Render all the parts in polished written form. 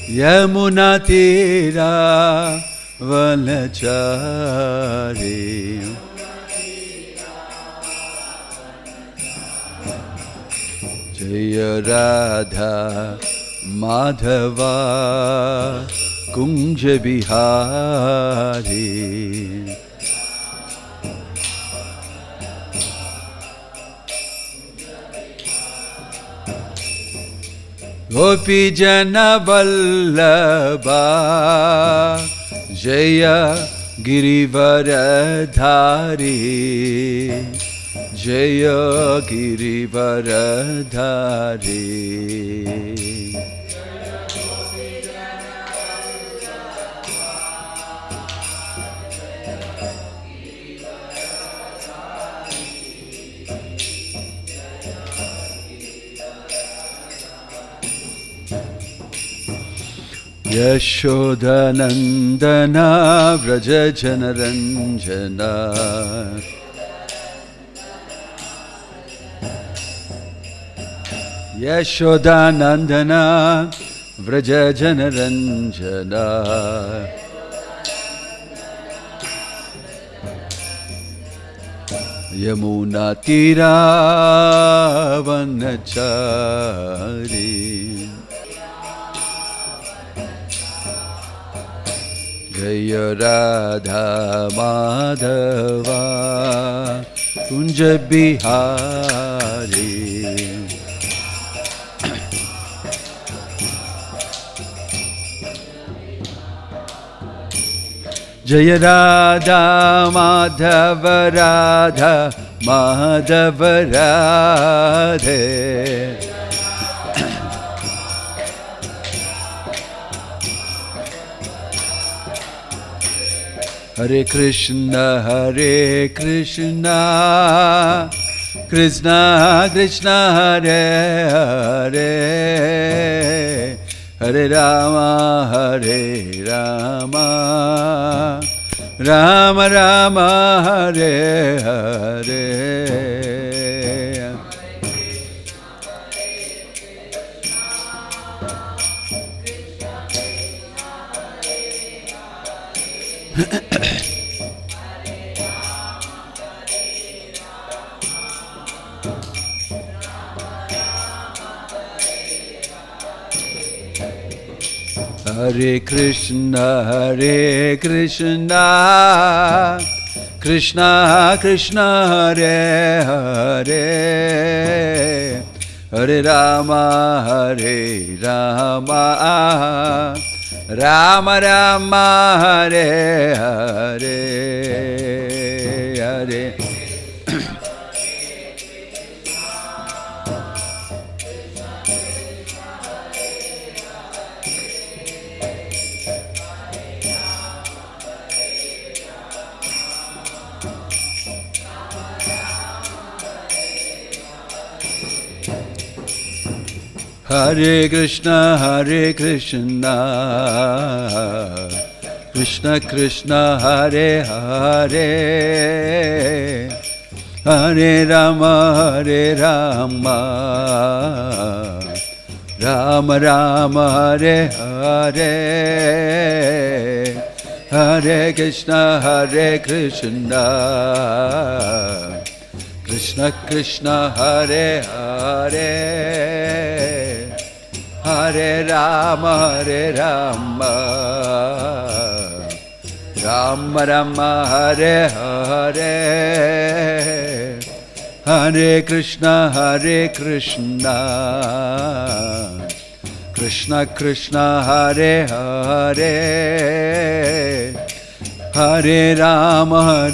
Yamuna Tira Vanachari Jaya Radha Madhava Kunja Bihari Gopi Jana Vallabha Jaya Girivaradhari Jaya Girivaradhari Yashoda Nandana Vraja Janaranjana Yashoda Nandana Vraja Janaranjana Yamuna Tira Vanachari Jaya Radha Madhava Kunja Bihari Jaya Radha Madhava Radha Madhava Radhe Hare Krishna Krishna Krishna Hare Hare Hare Rama Rama Rama Hare Hare Hare Krishna Krishna Krishna Hare Hare Hare Rama Rama Rama Hare Hare Hare Hare Krishna Krishna Krishna Hare Hare Hare Rama Rama Rama Hare Hare Hare Krishna Krishna Krishna Hare Hare Hare Rama Rama Rama Hare Hare Hare Krishna Krishna Krishna Hare Hare Hare Rama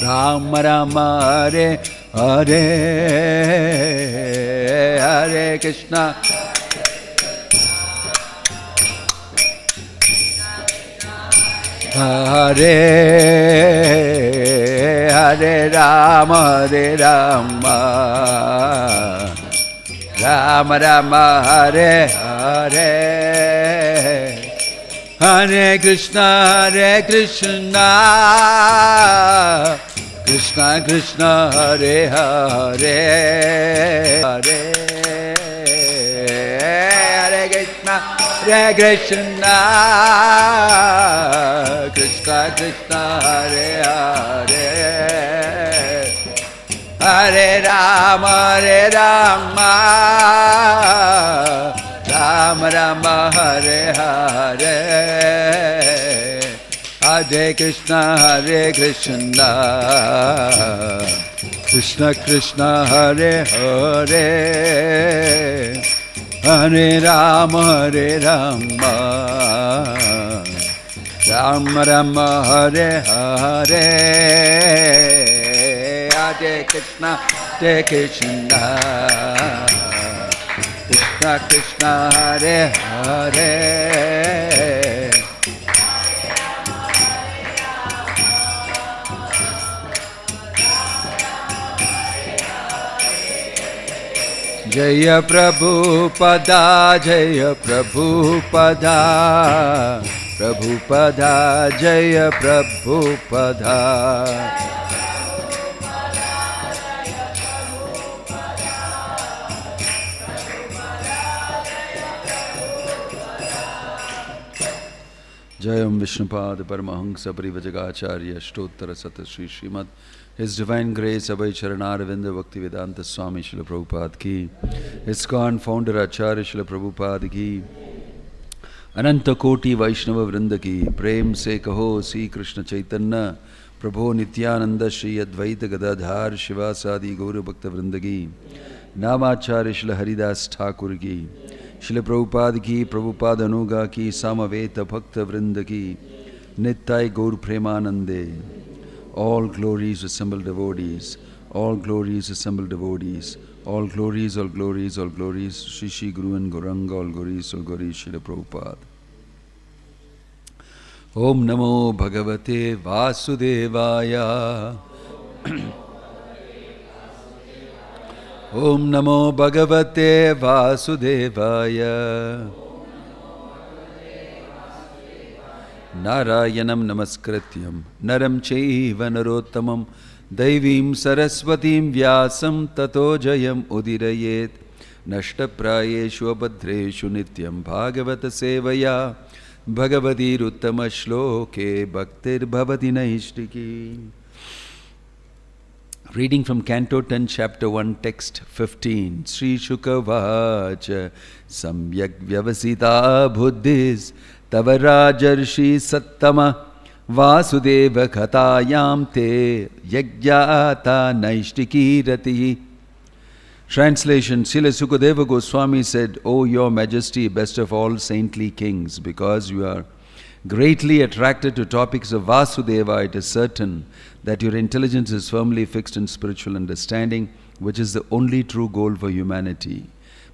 Rama Rama Hare Hare Hare Krishna Hare Hare Rama Rama Rama Hare Hare Hare Krishna Krishna Krishna Hare Hare Hare Hare Krishna, Hare Krishna, Krishna Krishna, Hare Hare, Hare Rama, Rama Rama, Hare Hare, Hare Krishna, Krishna Krishna, Hare Hare, Hare Rama, Rama Rama, Hare Hare, Hare Krishna, Krishna Krishna, Hare Hare, Jaya Prabhupada, Jaya Prabhupada, Prabhupada, Jaya Prabhupada, Jayam Vishnupada Paramahamsa Parivajagacharya Shtottara Sata Sri Srimad His Divine Grace Abhay Charanaravinda Bhaktivedanta Swami Srila Prabhupada Ki, ISKCON Founder Acharya Srila Prabhupada Ki, Ananta Koti Vaishnava Vrinda Ki, Prem Se Kaho Sri Krishna Chaitanya Prabhu Nityananda Shri Advaita Gadadhar Shivasadi Gaura Bhakta Vrinda Ki, Namacharya Srila Haridas Thakur Ki, Srila Prabhupada Ki, Prabhupada Anuga Ki, Samaveta Bhakta Vrinda Ki, Nittai Gaur Premanande. All glories assembled devotees, all glories assembled devotees, all glories, all glories, all glories, Shri Shri Guru and Gauranga, all glories, Srila Prabhupada. Om Namo Bhagavate Vasudevaya. Om Namo Bhagavate Vasudevaya. Narayanam Namaskrityam Naram Chaiva Narottamam Daivim Saraswatim Vyasam Tato Jayam Udirayet Nashtaprayeshu Abhadreshu Nityam Bhagavata Sevaya Bhagavati Ruttama Shloke Bhaktir Bhavati Naishtiki. Reading from Canto 10, Chapter 1, Text 15. Sri Shuka Vacha Samyak Vyavasita Buddhis Tavarajarshi Sattama Vasudeva Khatayam Te Yagyata Naishtiki Rati. Translation. Srila Sukadeva Goswami said, O your Majesty, best of all saintly kings, because you are greatly attracted to topics of Vasudeva, it is certain that your intelligence is firmly fixed in spiritual understanding, which is the only true goal for humanity.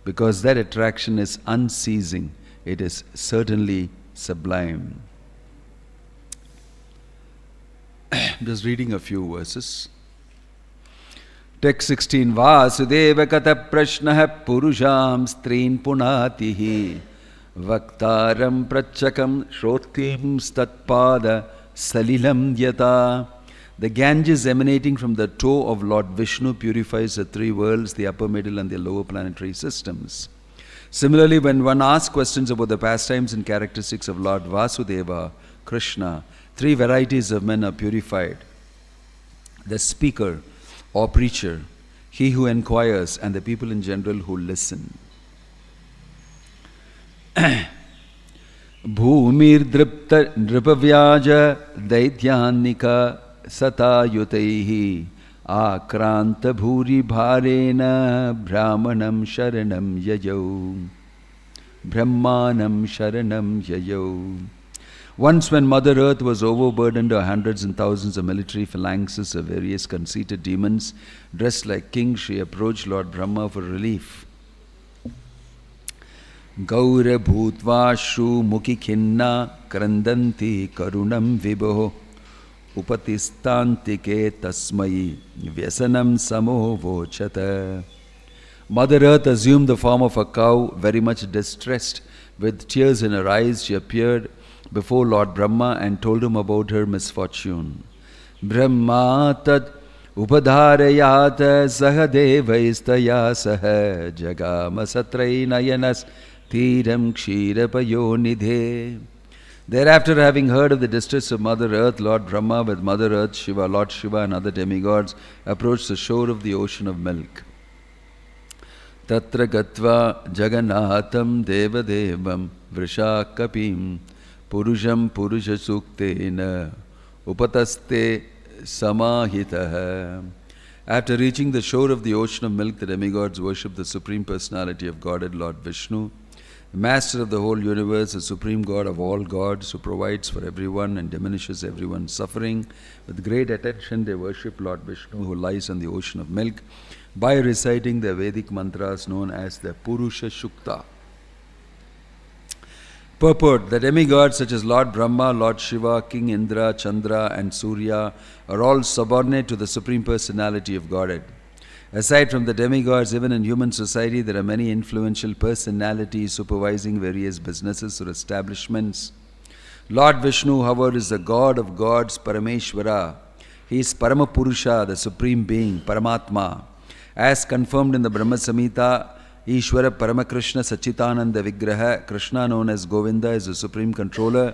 Because that attraction is unceasing, it is certainly sublime. Just reading a few verses. Text 16. Vasudeva kata prashnaha purusham strin punatihi vaktaram prachakam shrotim statpada salilam yata. The Ganges emanating from the toe of Lord Vishnu purifies the three worlds, the upper, middle and the lower planetary systems. Similarly, when one asks questions about the pastimes and characteristics of Lord Vasudeva, Krishna, three varieties of men are purified. The speaker or preacher, he who inquires, and the people in general who listen. Bhumir dripavyaja daidyanika satayutaihi akranta bhuri bharena brahmanam sharanam yayau. Brahmanam sharanam yayau. Once when Mother Earth was overburdened by hundreds and thousands of military phalanxes of various conceited demons, dressed like kings, she approached Lord Brahma for relief. Gaura bhutvashru mukhi khinna krandanti karunam vibho upatistantike tasmai vyasanam samo vochata. Mother Earth assumed the form of a cow, very much distressed. With tears in her eyes, she appeared before Lord Brahma and told him about her misfortune. Brahma tat Upadharayata sahadevaistaya saha jagama satrainayanas tiram kshirapayonidhe. Thereafter, having heard of the distress of Mother Earth, Lord Brahma with Mother Earth, Shiva, Lord Shiva and other demigods approached the shore of the ocean of milk. Tatra gatva Jagannatham devadevam vrishakapim purusham purusha suktena upataste samahitaha. After reaching the shore of the ocean of milk, the demigods worship the Supreme Personality of Godhead, Lord Vishnu, the Master of the whole universe, the Supreme God of all gods, who provides for everyone and diminishes everyone's suffering. With great attention, they worship Lord Vishnu, who lies on the ocean of milk, by reciting the Vedic mantras known as the Purusha Shukta. Purport: the demigods such as Lord Brahma, Lord Shiva, King Indra, Chandra and Surya are all subordinate to the Supreme Personality of Godhead. Aside from the demigods, even in human society there are many influential personalities supervising various businesses or establishments. Lord Vishnu, however, is the God of gods, Parameshwara. He is Paramapurusha, the Supreme Being, Paramatma. As confirmed in the Brahma Samhita, Ishvara Paramakrishna Sachitananda Vigraha, Krishna known as Govinda, is the Supreme Controller.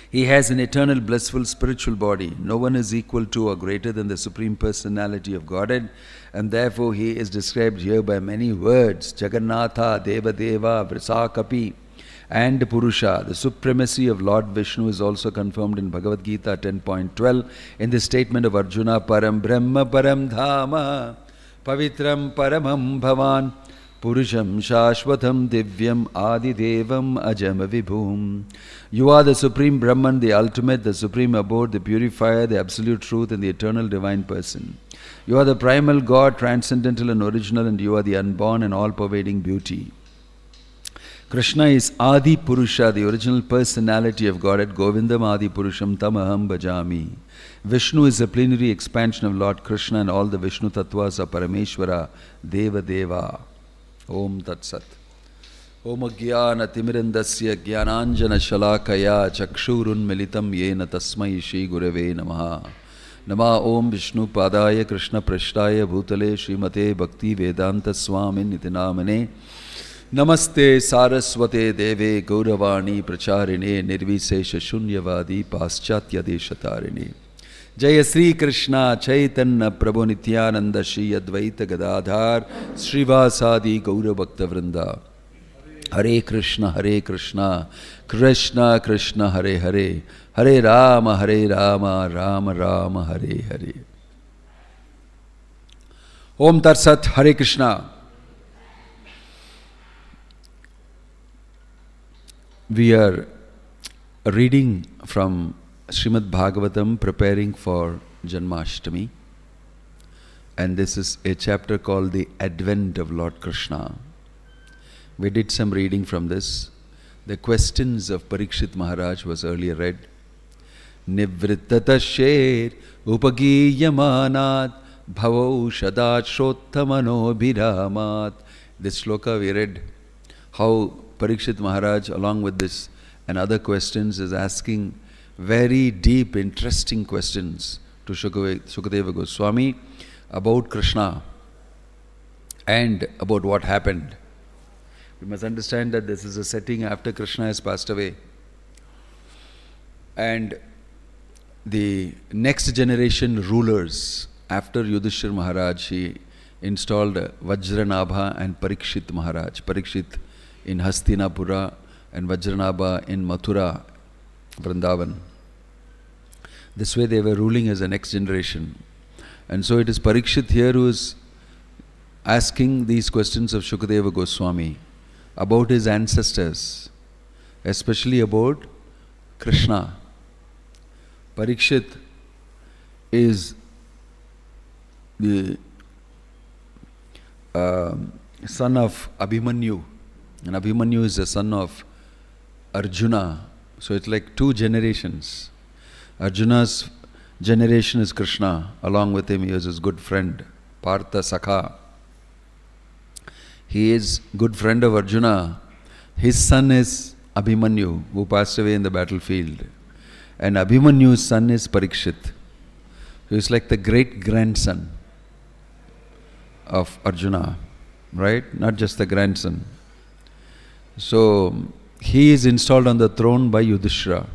He has an eternal blissful spiritual body. No one is equal to or greater than the Supreme Personality of Godhead, and therefore he is described here by many words: Jagannatha, Devadeva, Vrisakapi and Purusha. The supremacy of Lord Vishnu is also confirmed in Bhagavad Gita 10.12 in the statement of Arjuna: Param Brahma Param Dhama Pavitram Paramam Bhavan Purusham Shashvatam Divyam Adidevam Ajam Vibhum. You are the Supreme Brahman, the ultimate, the Supreme Abode, the purifier, the absolute truth and the eternal divine person. You are the primal God, transcendental and original, and you are the unborn and all-pervading beauty. Krishna is Adi Purusha, the original personality of Godhead. Govindam Adi Purusham Tamaham Bhajami. Vishnu is a plenary expansion of Lord Krishna, and all the Vishnu Tattvas are Parameshwara, Deva Deva. Om Tat Sat. Om Jnana Timirandasya Jnananjana Shalakaya Chakshurun Militam Yena Tasmai Shri Gurave Namaha. Nama Om Vishnu Padaya Krishna Prashtaya Bhutale Srimate Bhakti Vedanta Swami Nitinamane. Namaste Saraswate Deve Gauravani Pracharine Nirvisesha Shunyavadi Paschatya Deshatarine. Jaya Sri Krishna Chaitanya Prabhu Nityananda Shri Advaita Gadadhar Srivasadi Gaura Bhakta Vrinda. Hare Krishna, Krishna Krishna Hare Hare, Hare Rama, Rama Rama Hare Hare. Om Tat Sat. Hare Krishna. We are reading from Srimad Bhagavatam, preparing for Janmashtami, and this is a chapter called the Advent of Lord Krishna. We did some reading from this. The questions of Parikshit Maharaj was earlier read. Nivrittata sher upagiyamanat bhavo shadat shottamano bhiramat. This sloka we read how Parikshit Maharaj, along with this and other questions, is asking very deep, interesting questions to Shukadeva Goswami about Krishna and about what happened. We must understand that this is a setting after Krishna has passed away. And the next generation rulers after Yudhishthira Maharaj, he installed Vajranabha and Parikshit Maharaj. Parikshit in Hastinapura and Vajranabha in Mathura, Vrindavan. This way they were ruling as a next generation. And so it is Parikshit here who is asking these questions of Shukadeva Goswami about his ancestors, especially about Krishna. Parikshit is the son of Abhimanyu, and Abhimanyu is the son of Arjuna. So it's like two generations. Arjuna's generation is Krishna. Along with him he is his good friend Partha Sakha. He is good friend of Arjuna. His son is Abhimanyu, who passed away in the battlefield. And Abhimanyu's son is Parikshit. who is like the great-grandson of Arjuna, right? Not just the grandson. So, he is installed on the throne by Yudhishthira.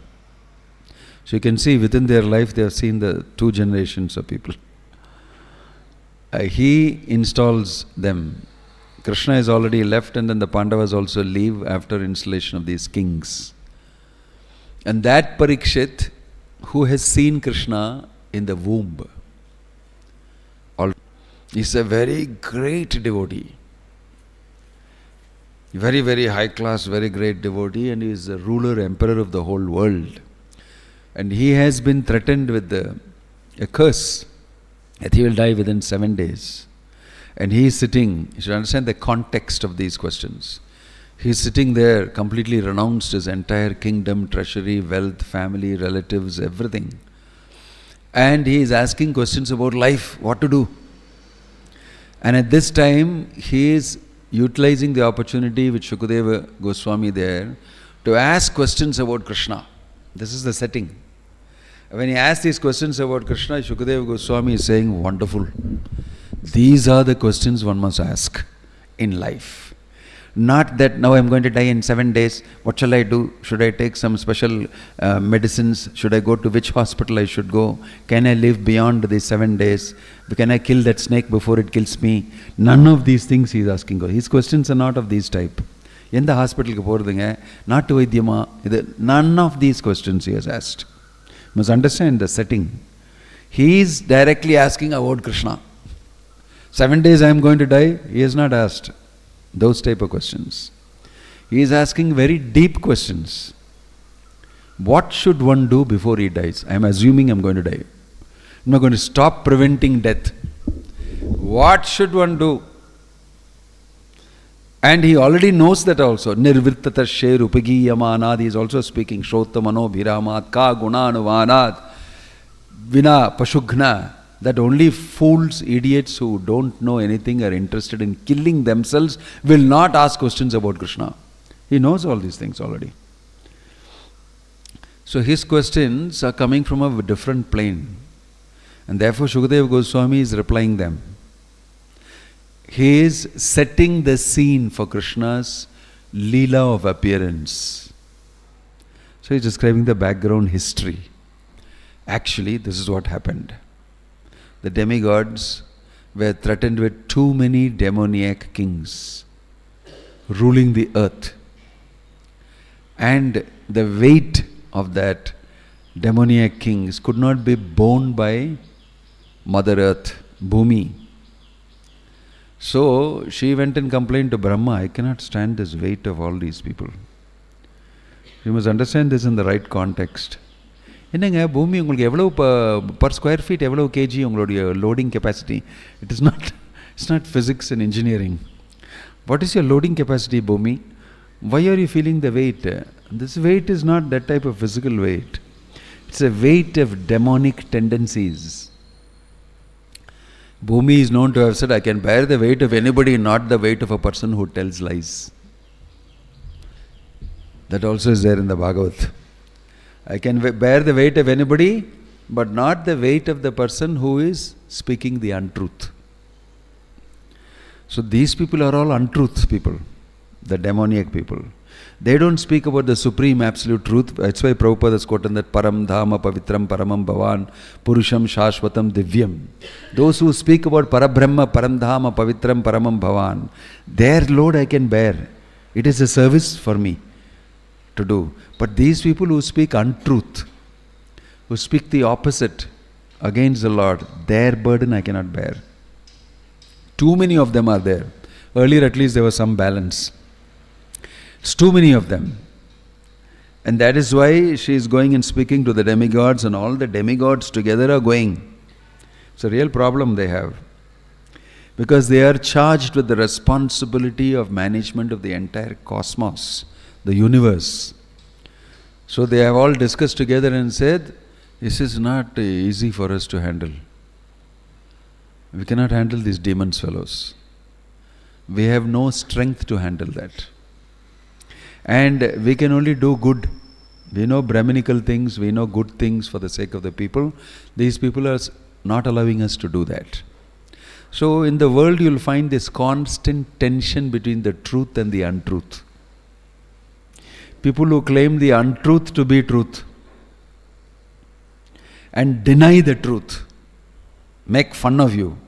So you can see within their life they have seen the two generations of people. He installs them. Krishna is already left, and then the Pandavas also leave after installation of these kings. And that Parikshit, who has seen Krishna in the womb, is a very great devotee. Very, very high class, very great devotee, and he is the ruler, emperor of the whole world. And he has been threatened with a curse that he will die within 7 days. And he is sitting, you should understand the context of these questions. He is sitting there, completely renounced his entire kingdom, treasury, wealth, family, relatives, everything. And he is asking questions about life, what to do. And at this time, he is utilizing the opportunity with Shukadeva Goswami there to ask questions about Krishna. This is the setting. When he asks these questions about Krishna, Shukadeva Goswami is saying, wonderful. These are the questions one must ask in life. Not that now I am going to die in 7 days. What shall I do? Should I take some special medicines? Should I go to which hospital I should go? Can I live beyond these 7 days? Can I kill that snake before it kills me? None of these things he is asking. His questions are not of these type. In the hospital, not to Vidyama. None of these questions he has asked. You must understand the setting. He is directly asking about Krishna. 7 days I am going to die. He has not asked those type of questions. He is asking very deep questions. What should one do before he dies? I am assuming I am going to die. I'm not going to stop preventing death. What should one do? And he already knows that also. Nirvirtata sher upagiyamanad. He is also speaking. Shrotamano bhiramat ka gunanuvanad vina pashughna. That only fools, idiots who don't know anything are interested in killing themselves will not ask questions about Krishna. He knows all these things already. So his questions are coming from a different plane. And therefore Shukadeva Goswami is replying them. He is setting the scene for Krishna's Leela of appearance. So he is describing the background history. Actually, this is what happened. The demigods were threatened with too many demoniac kings ruling the earth. And the weight of that demoniac kings could not be borne by Mother Earth, Bhumi. So she went and complained to Brahma, I cannot stand this weight of all these people. You must understand this in the right context. என்னங்க பூமி உங்களுக்கு எவ்வளோ per square feet எவ்வளோ KG உங்களுடைய loading capacity? It's not physics and engineering. What is your loading capacity Bhumi? Why are you feeling the weight? This weight is not that type of physical weight. It's a weight of demonic tendencies. Bhumi is known to have said, I can bear the weight of anybody, not the weight of a person who tells lies. That also is there in the Bhagavatam. I can bear the weight of anybody, but not the weight of the person who is speaking the untruth. So these people are all untruth people, the demoniac people. They don't speak about the supreme absolute truth. That's why Prabhupada has quoted that Param Dhama Pavitram Paramam Bhavan Purusham Shashvatam Divyam. Those who speak about Parabrahma Param Dhama Pavitram Paramam Bhavan, their load I can bear. It is a service for me to do. But these people who speak untruth, who speak the opposite against the Lord, their burden I cannot bear. Too many of them are there. Earlier at least there was some balance. It's too many of them. And that is why she is going and speaking to the demigods, and all the demigods together are going. It's a real problem they have. Because they are charged with the responsibility of management of the entire cosmos, the universe. So they have all discussed together and said, this is not easy for us to handle. We cannot handle these demons fellows. We have no strength to handle that. And we can only do good. We know Brahminical things, we know good things for the sake of the people. These people are not allowing us to do that. So in the world you'll find this constant tension between the truth and the untruth. People who claim the untruth to be truth and deny the truth, make fun of you.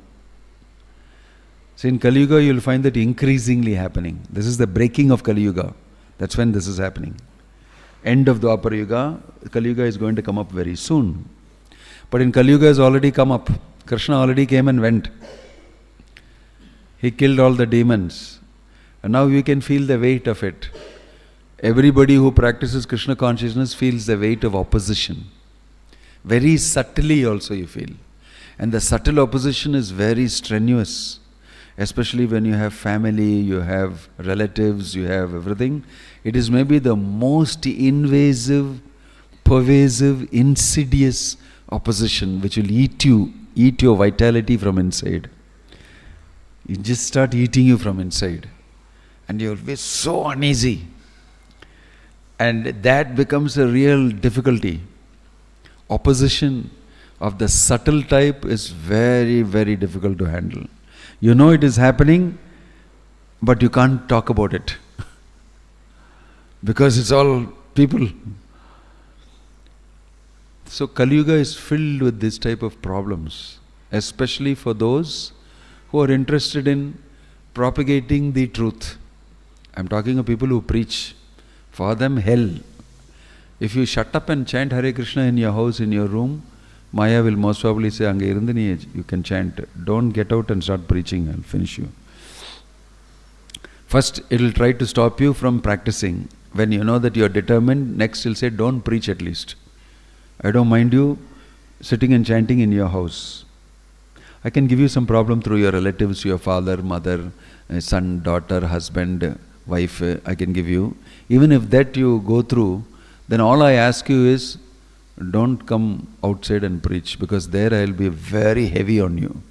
So in Kali Yuga you'll find that increasingly happening. This is the breaking of Kali Yuga. That's when this is happening. End of Dwapara Yuga, Kali Yuga is going to come up very soon. But in Kali Yuga has already come up. Krishna already came and went. He killed all the demons. And now you can feel the weight of it. Everybody who practices Krishna consciousness feels the weight of opposition. Very subtly also you feel. And the subtle opposition is very strenuous. Especially when you have family, you have relatives, you have everything. It is maybe the most invasive, pervasive, insidious opposition which will eat your vitality from inside. It just start eating you from inside. And you'll be so uneasy. And that becomes a real difficulty. Opposition of the subtle type is very, very difficult to handle. You know it is happening, but you can't talk about it. Because it's all people. So Kali Yuga is filled with this type of problems, especially for those who are interested in propagating the truth. I'm talking of people who preach. For them, hell. If you shut up and chant Hare Krishna in your house, in your room, Maya will most probably say, Ange irundani, you can chant. Don't get out and start preaching, I'll finish you. First, it will try to stop you from practicing. When you know that you are determined, next it will say, don't preach at least. I don't mind you sitting and chanting in your house. I can give you some problem through your relatives, your father, mother, son, daughter, husband, wife, I can give you. Even if that you go through, then all I ask you is, don't come outside and preach, because there I will be very heavy on you.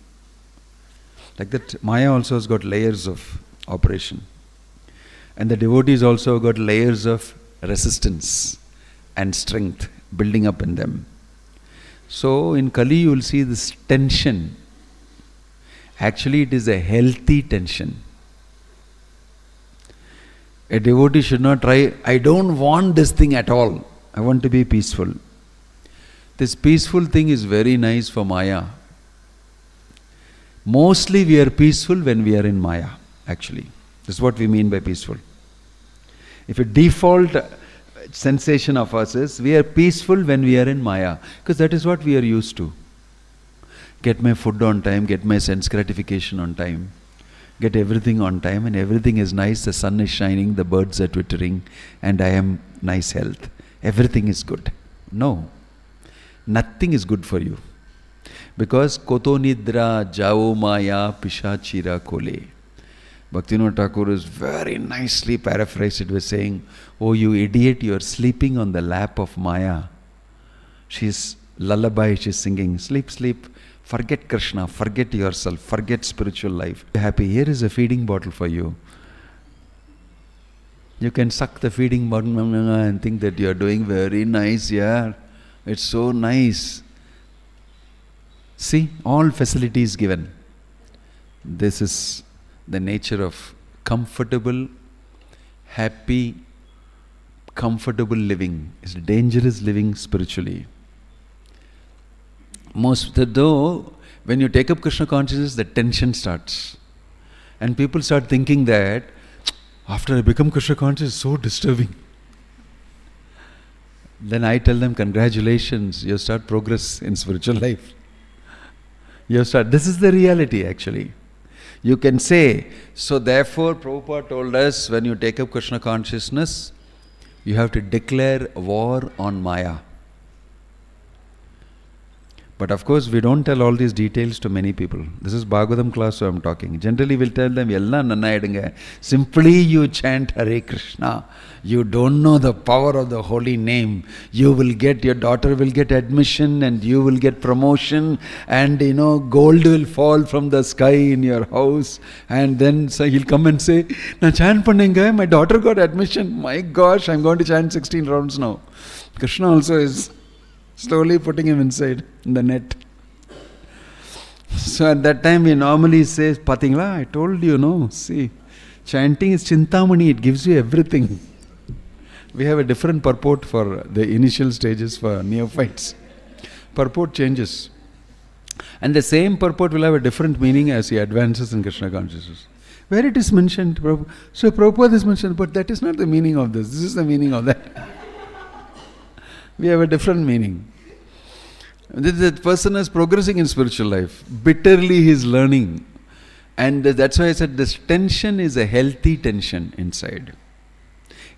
Like that, Maya also has got layers of operation. And the devotees also got layers of resistance and strength building up in them. So in Kali you will see this tension. Actually it is a healthy tension. A devotee should not try, I don't want this thing at all. I want to be peaceful. This peaceful thing is very nice for Maya. Mostly we are peaceful when we are in Maya, actually. This is what we mean by peaceful. If a default sensation of us is, we are peaceful when we are in Maya, because that is what we are used to. Get my food on time, get my sense gratification on time, get everything on time, and everything is nice, the sun is shining, the birds are twittering, and I am nice health. Everything is good. No. Nothing is good for you. Because koto nidra jao maya pishachira kole. Bhaktivinoda Thakur is very nicely paraphrased it with saying, oh you idiot, you are sleeping on the lap of Maya. She's lullaby, she's singing, sleep, sleep, forget Krishna, forget yourself, forget spiritual life. Be happy, here is a feeding bottle for you. You can suck the feeding bottle and think that you are doing very nice, yeah. It's so nice. See, all facilities given. This is the nature of comfortable, happy, comfortable living. It's dangerous living spiritually. Though, when you take up Krishna consciousness, the tension starts. And people start thinking that, after I become Krishna conscious, it's so disturbing. Then I tell them, congratulations, you start progress in spiritual life. This is the reality actually. You can say, so therefore Prabhupada told us, when you take up Krishna consciousness, you have to declare war on Maya. But of course, we don't tell all these details to many people. This is Bhagavatam class, so I'm talking. Generally, we'll tell them, Yella nannaidunga. Simply you chant Hare Krishna. You don't know the power of the holy name. Your daughter will get admission and you will get promotion, and gold will fall from the sky in your house. And then so he'll come and say, na chant pannenga, my daughter got admission. My gosh, I'm going to chant 16 rounds now. Krishna also is slowly putting him inside in the net. So at that time we normally say, Patingla, I told you, no, see, chanting is Chintamani, it gives you everything. We have a different purport for the initial stages for neophytes. Purport changes. And the same purport will have a different meaning as he advances in Krishna consciousness. Where it is mentioned, so Prabhupada is mentioned, but that is not the meaning of this. This is the meaning of that. We have a different meaning. The person is progressing in spiritual life. Bitterly he is learning. And that's why I said this tension is a healthy tension inside.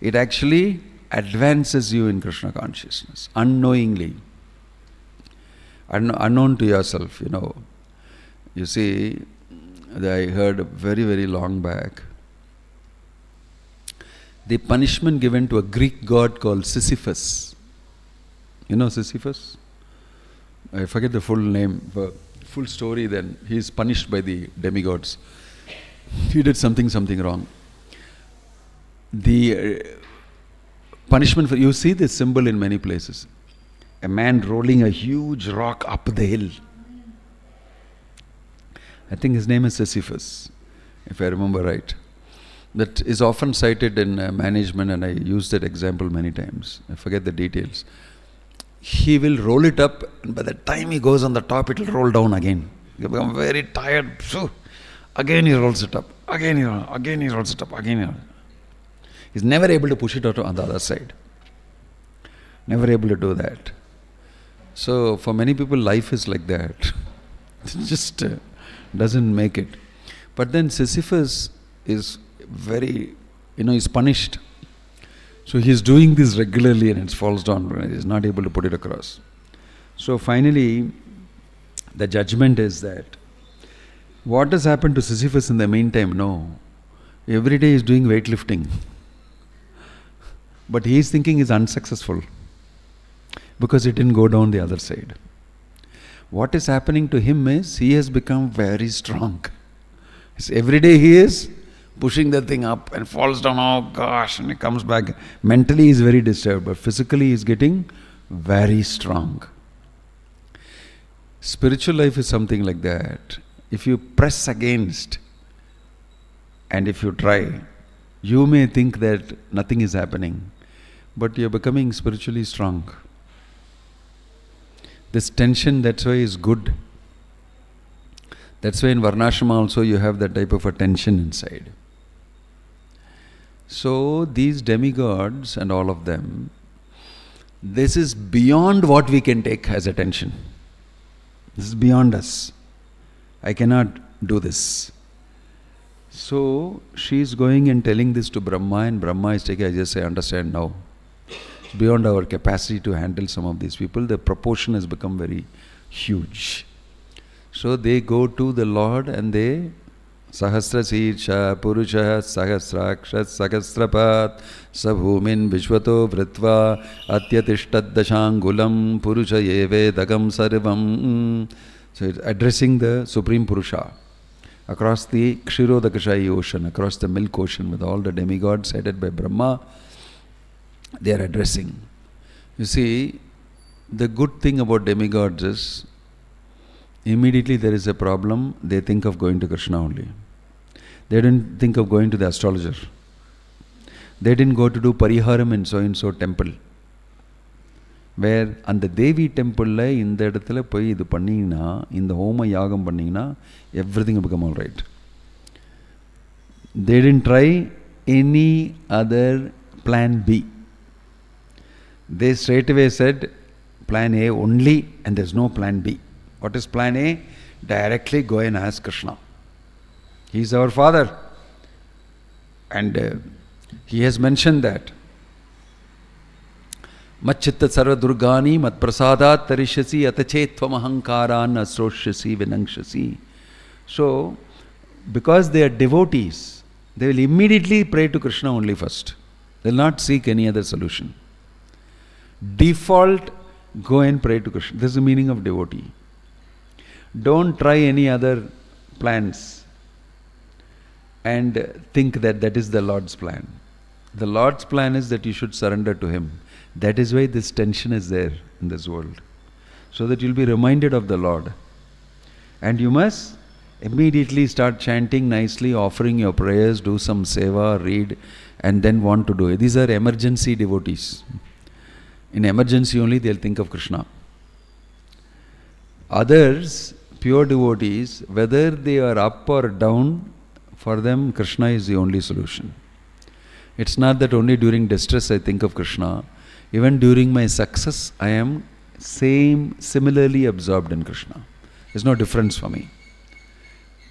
It actually advances you in Krishna consciousness, unknowingly. Unknown to yourself, you know. You see, I heard very, very long back, the punishment given to a Greek god called Sisyphus. You know Sisyphus? I forget the full name, full story then. He is punished by the demigods. He did something wrong. The punishment for, you see this symbol in many places. A man rolling a huge rock up the hill. I think his name is Sisyphus, if I remember right. That is often cited in management, and I used that example many times. I forget the details. He will roll it up, and by the time he goes on the top, it will roll down again. He becomes very tired. So, again he rolls it up. Again he rolls it up. He's never able to push it out on the other side. Never able to do that. So, for many people, life is like that. It just doesn't make it. But then Sisyphus is very, he's punished. So he's doing this regularly and it falls down. He's not able to put it across. So finally, the judgment is that what has happened to Sisyphus in the meantime? No. Every day he's doing weightlifting. But he's thinking he's unsuccessful because it didn't go down the other side. What is happening to him is he has become very strong. Every day he is pushing the thing up and falls down, oh gosh, and he comes back. Mentally he is very disturbed, but physically he is getting very strong. Spiritual life is something like that. If you press against and if you try, you may think that nothing is happening, but you are becoming spiritually strong. This tension, that's why is good. That's why in Varnashrama also you have that type of a tension inside. So these demigods and all of them, this is beyond what we can take as a tension. This is beyond us. I cannot do this. So she is going and telling this to Brahma, and Brahma is taking, I just say, understand now. It's beyond our capacity to handle some of these people. The proportion has become very huge. So they go to the Lord and they Sahasra Sirsha Purusha Sahasrakshat Sahasrapat Sabhumin Vishwato Vritva Atyatishtat Dashangulam Purusha Yeve Dagam Sarvam. So it's addressing the Supreme Purusha across the Kshirodakashayi ocean, across the milk ocean with all the demigods headed by Brahma. They are addressing. You see, the good thing about demigods is immediately there is a problem, they think of going to Krishna only. They didn't think of going to the astrologer. They didn't go to do pariharam in so-and-so temple. Where and the Devi temple in the இடத்துல போய் இது பண்ணீங்கன்னா, இந்த ஹோம யாகம் பண்ணீங்கன்னா, everything will become alright. They didn't try any other plan B. They straight away said plan A only and there's no plan B. What is plan A? Directly go and ask Krishna. He is our father. And he has mentioned that. Machchitta sarva durgani mat prasadat tarishyasi atachetvam ahankaran asroshyasi vinangshasi. So, because they are devotees, they will immediately pray to Krishna only first. They will not seek any other solution. Default, go and pray to Krishna. This is the meaning of devotee. Don't try any other plans and think that that is the Lord's plan. The Lord's plan is that you should surrender to Him. That is why this tension is there in this world. So that you'll be reminded of the Lord. And you must immediately start chanting nicely, offering your prayers, do some seva, read, and then want to do it. These are emergency devotees. In emergency only they'll think of Krishna. Others, pure devotees, whether they are up or down, for them Krishna is the only solution. It's not that only during distress I think of Krishna. Even during my success, I am similarly absorbed in Krishna. There's no difference for me.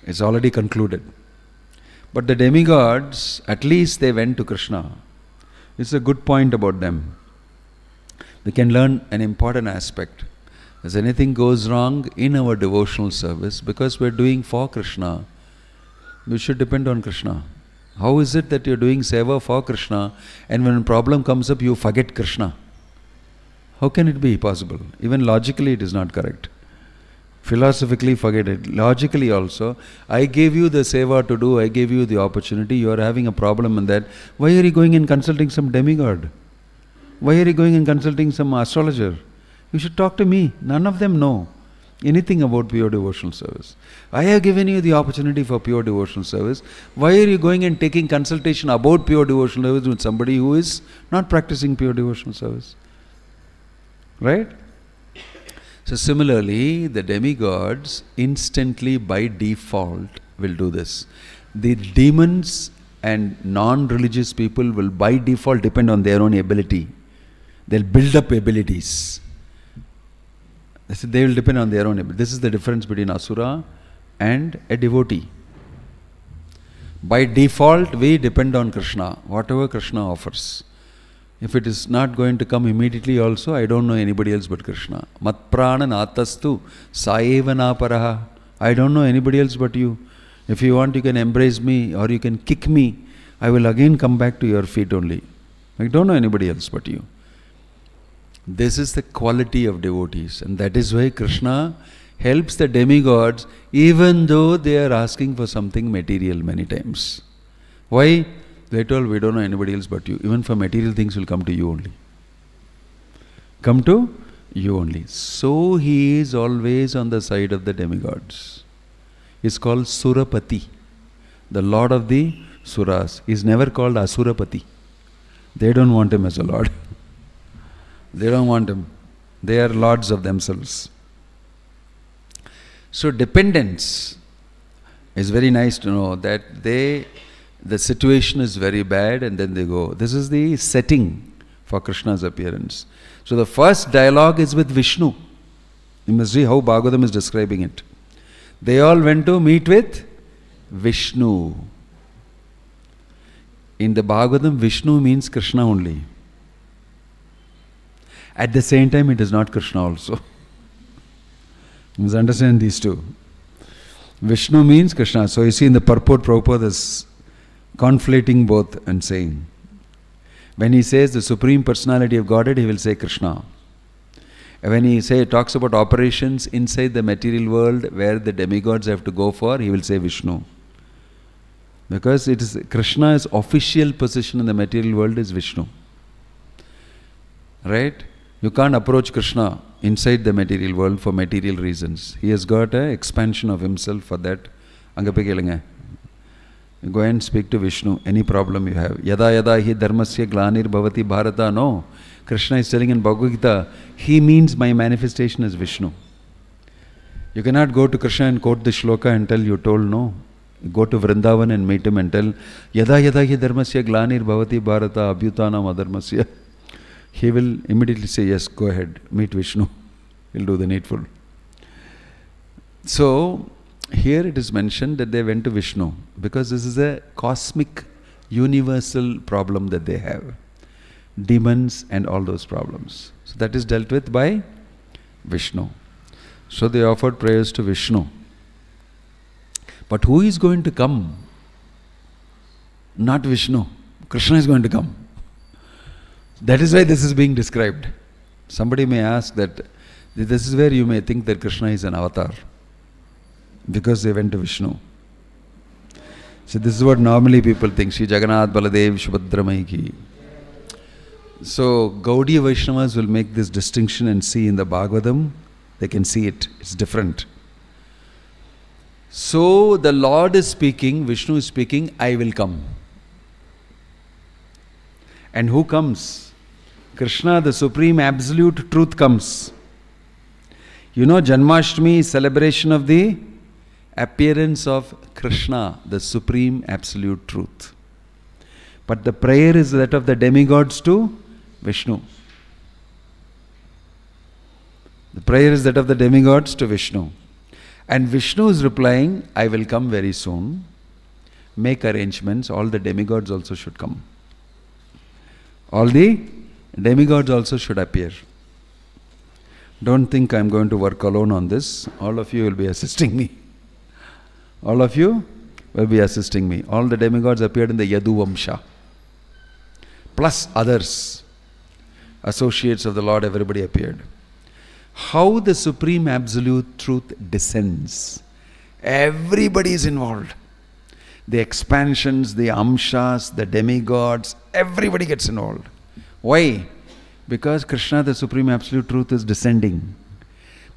It's already concluded. But the demigods, at least they went to Krishna. It's a good point about them. We can learn an important aspect. As anything goes wrong in our devotional service, because we're doing for Krishna, we should depend on Krishna. How is it that you're doing seva for Krishna and when a problem comes up you forget Krishna? How can it be possible? Even logically it is not correct. Philosophically forget it. Logically also, I gave you the seva to do, I gave you the opportunity, you are having a problem in that. Why are you going and consulting some demigod? Why are you going and consulting some astrologer? You should talk to me. None of them know anything about pure devotional service. I have given you the opportunity for pure devotional service. Why are you going and taking consultation about pure devotional service with somebody who is not practicing pure devotional service? Right? So similarly, the demigods instantly by default will do this. The demons and non-religious people will by default depend on their own ability. They'll build up abilities. They will depend on their own ability. This is the difference between asura and a devotee. By default, we depend on Krishna, whatever Krishna offers. If it is not going to come immediately also, I don't know anybody else but Krishna. Mat prana natastu saeva naparaha. I don't know anybody else but you. If you want, you can embrace me or you can kick me. I will again come back to your feet only. I don't know anybody else but you. This is the quality of devotees, and that is why Krishna helps the demigods even though they are asking for something material many times. Why? They told, we don't know anybody else but you. Even for material things will come to you only. Come to you only. So he is always on the side of the demigods. He's called Surapati, the lord of the Suras. He's never called Asurapati. They don't want him as a lord. They don't want him. They are lords of themselves. So dependence is very nice to know that the situation is very bad and then they go. This is the setting for Krishna's appearance. So the first dialogue is with Vishnu. You must see how Bhagavatam is describing it. They all went to meet with Vishnu. In the Bhagavatam, Vishnu means Krishna only. At the same time, it is not Krishna also. You must understand these two. Vishnu means Krishna. So you see in the purport, Prabhupada is conflating both and saying. When he says the Supreme Personality of Godhead, he will say Krishna. When he talks about operations inside the material world where the demigods have to go for, he will say Vishnu. Because it is Krishna's official position in the material world is Vishnu. Right? You can't approach Krishna inside the material world for material reasons. He has got an expansion of himself for that. Go and speak to Vishnu, any problem you have. Yada yada hi dharmasya glanir bhavati bharata. No. Krishna is telling in Bhagavad Gita, he means my manifestation is Vishnu. You cannot go to Krishna and quote the shloka and tell you told no. Go to Vrindavan and meet him and tell, Yada yada hi dharmasya glanir bhavati bharata abhyutanam adharmasya. He will immediately say, yes, go ahead, meet Vishnu. He'll do the needful. So, here it is mentioned that they went to Vishnu because this is a cosmic, universal problem that they have. Demons and all those problems. So that is dealt with by Vishnu. So they offered prayers to Vishnu. But who is going to come? Not Vishnu. Krishna is going to come. That is why this is being described. Somebody may ask that, this is where you may think that Krishna is an avatar. Because they went to Vishnu. So this is what normally people think. Shri Jagannath Baladev Subhadra Maiki. So Gaudiya Vaishnavas will make this distinction and see in the Bhagavatam, they can see it. It's different. So the Lord is speaking, Vishnu is speaking, I will come. And who comes? Krishna, the Supreme Absolute Truth comes. You know, Janmashtami is celebration of the appearance of Krishna, the Supreme Absolute Truth. But the prayer is that of the demigods to Vishnu. The prayer is that of the demigods to Vishnu. And Vishnu is replying, I will come very soon. Make arrangements. All the demigods also should come. All the demigods also should appear. Don't think I'm going to work alone on this. All of you will be assisting me. All of you will be assisting me. All the demigods appeared in the Yadu Vamsha. Plus others. Associates of the Lord, everybody appeared. How the Supreme Absolute Truth descends. Everybody is involved. The expansions, the amshas, the demigods, everybody gets involved. Why? Because Krishna, the Supreme Absolute Truth, is descending.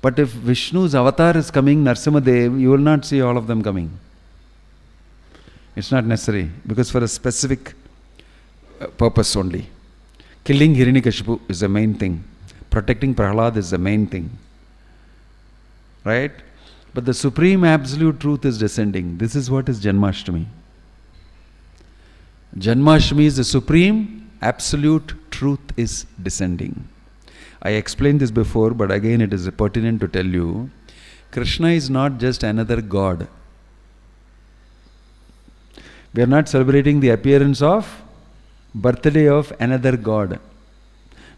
But if Vishnu's avatar is coming, Narsimadev, you will not see all of them coming. It's not necessary, because for a specific purpose only. Killing Hiranyakashipu is the main thing. Protecting Prahlad is the main thing. Right? But the Supreme Absolute Truth is descending. This is what is Janmashtami. Janmashtami is the Supreme Absolute Truth is descending. I explained this before, but again it is pertinent to tell you. Krishna is not just another God. We are not celebrating the appearance of birthday of another God.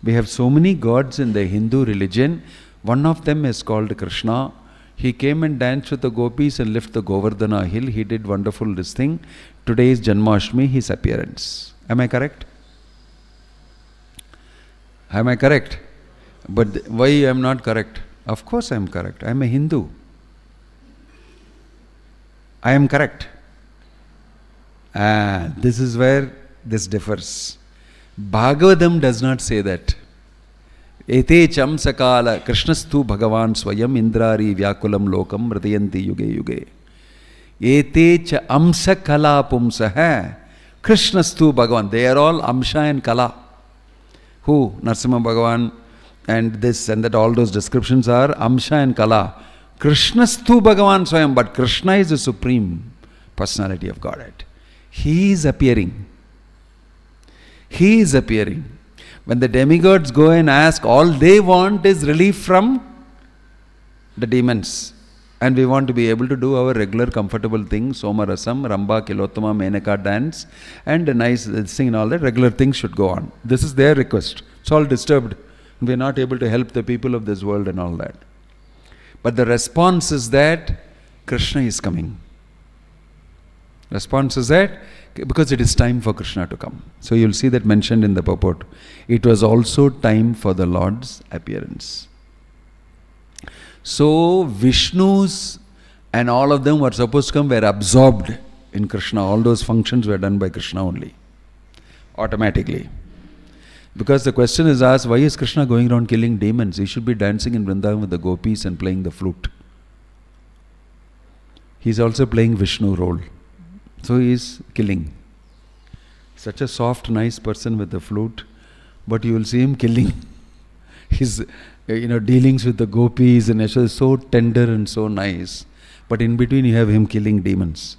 We have so many gods in the Hindu religion. One of them is called Krishna. He came and danced with the gopis and left the Govardhana hill. He did wonderful this thing. Today is Janmashtami, his appearance. Am I correct? Am I correct? But why I am not correct? Of course I am correct. I am a Hindu. I am correct. This is where this differs. Bhagavatam does not say that. Ete cham sakala Krishnastu Bhagavan Swayam Indrari Vyakulam Lokam Mradayanti Yuge Yuge. Ete cha amsa kala pumsaha Krishnastu Bhagavan. They are all amsha and kala. Who? Narsimha Bhagavan and this and that, all those descriptions are amsha and kala. Krishnastu Bhagavan Swayam. But Krishna is the Supreme Personality of Godhead. He is appearing. He is appearing. When the demigods go and ask, all they want is relief from the demons. And we want to be able to do our regular comfortable things, Soma Rasam, Ramba, Kilottama, Menaka dance, and a nice thing and all that. Regular things should go on. This is their request. It's all disturbed. We are not able to help the people of this world and all that. But the response is that Krishna is coming. Response is that because it is time for Krishna to come. So you will see that mentioned in the purport. It was also time for the Lord's appearance. So Vishnu's and all of them were supposed to come were absorbed in Krishna. All those functions were done by Krishna only. Automatically. Because the question is asked, why is Krishna going around killing demons? He should be dancing in Vrindavan with the gopis and playing the flute. He is also playing Vishnu role. So he is killing. Such a soft, nice person with the flute, but you will see him killing. His dealings with the gopis and Yashoda is so tender and so nice. But in between you have him killing demons.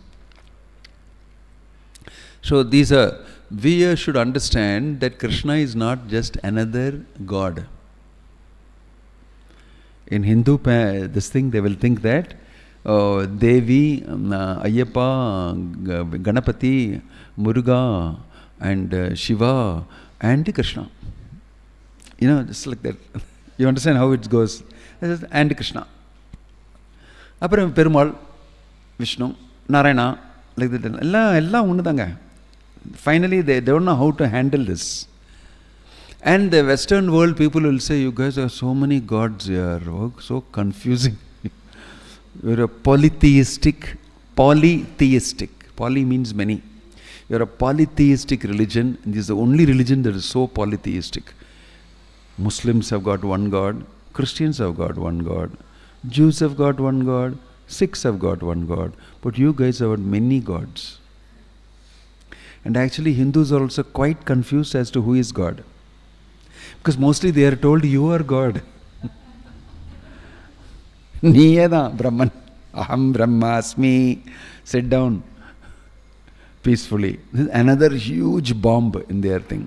So we should understand that Krishna is not just another God. In Hindu, this thing they will think that Devi, Ayyappa, Ganapati, Muruga, and Shiva, and Krishna. Just like that. You understand how it goes? And Krishna. Apparam Perumal, Vishnu, Narayana, like that. Finally, they don't know how to handle this. And the Western world people will say, you guys have so many gods here, so confusing. You're a polytheistic. Poly means many. You're a polytheistic religion. And this is the only religion that is so polytheistic. Muslims have got one God. Christians have got one God. Jews have got one God. Sikhs have got one God, but you guys have got many gods. And actually Hindus are also quite confused as to who is God. Because mostly they are told, you are God. Niyada Brahman. Aham Brahmasmi. Sit down peacefully. This is another huge bomb in their thing.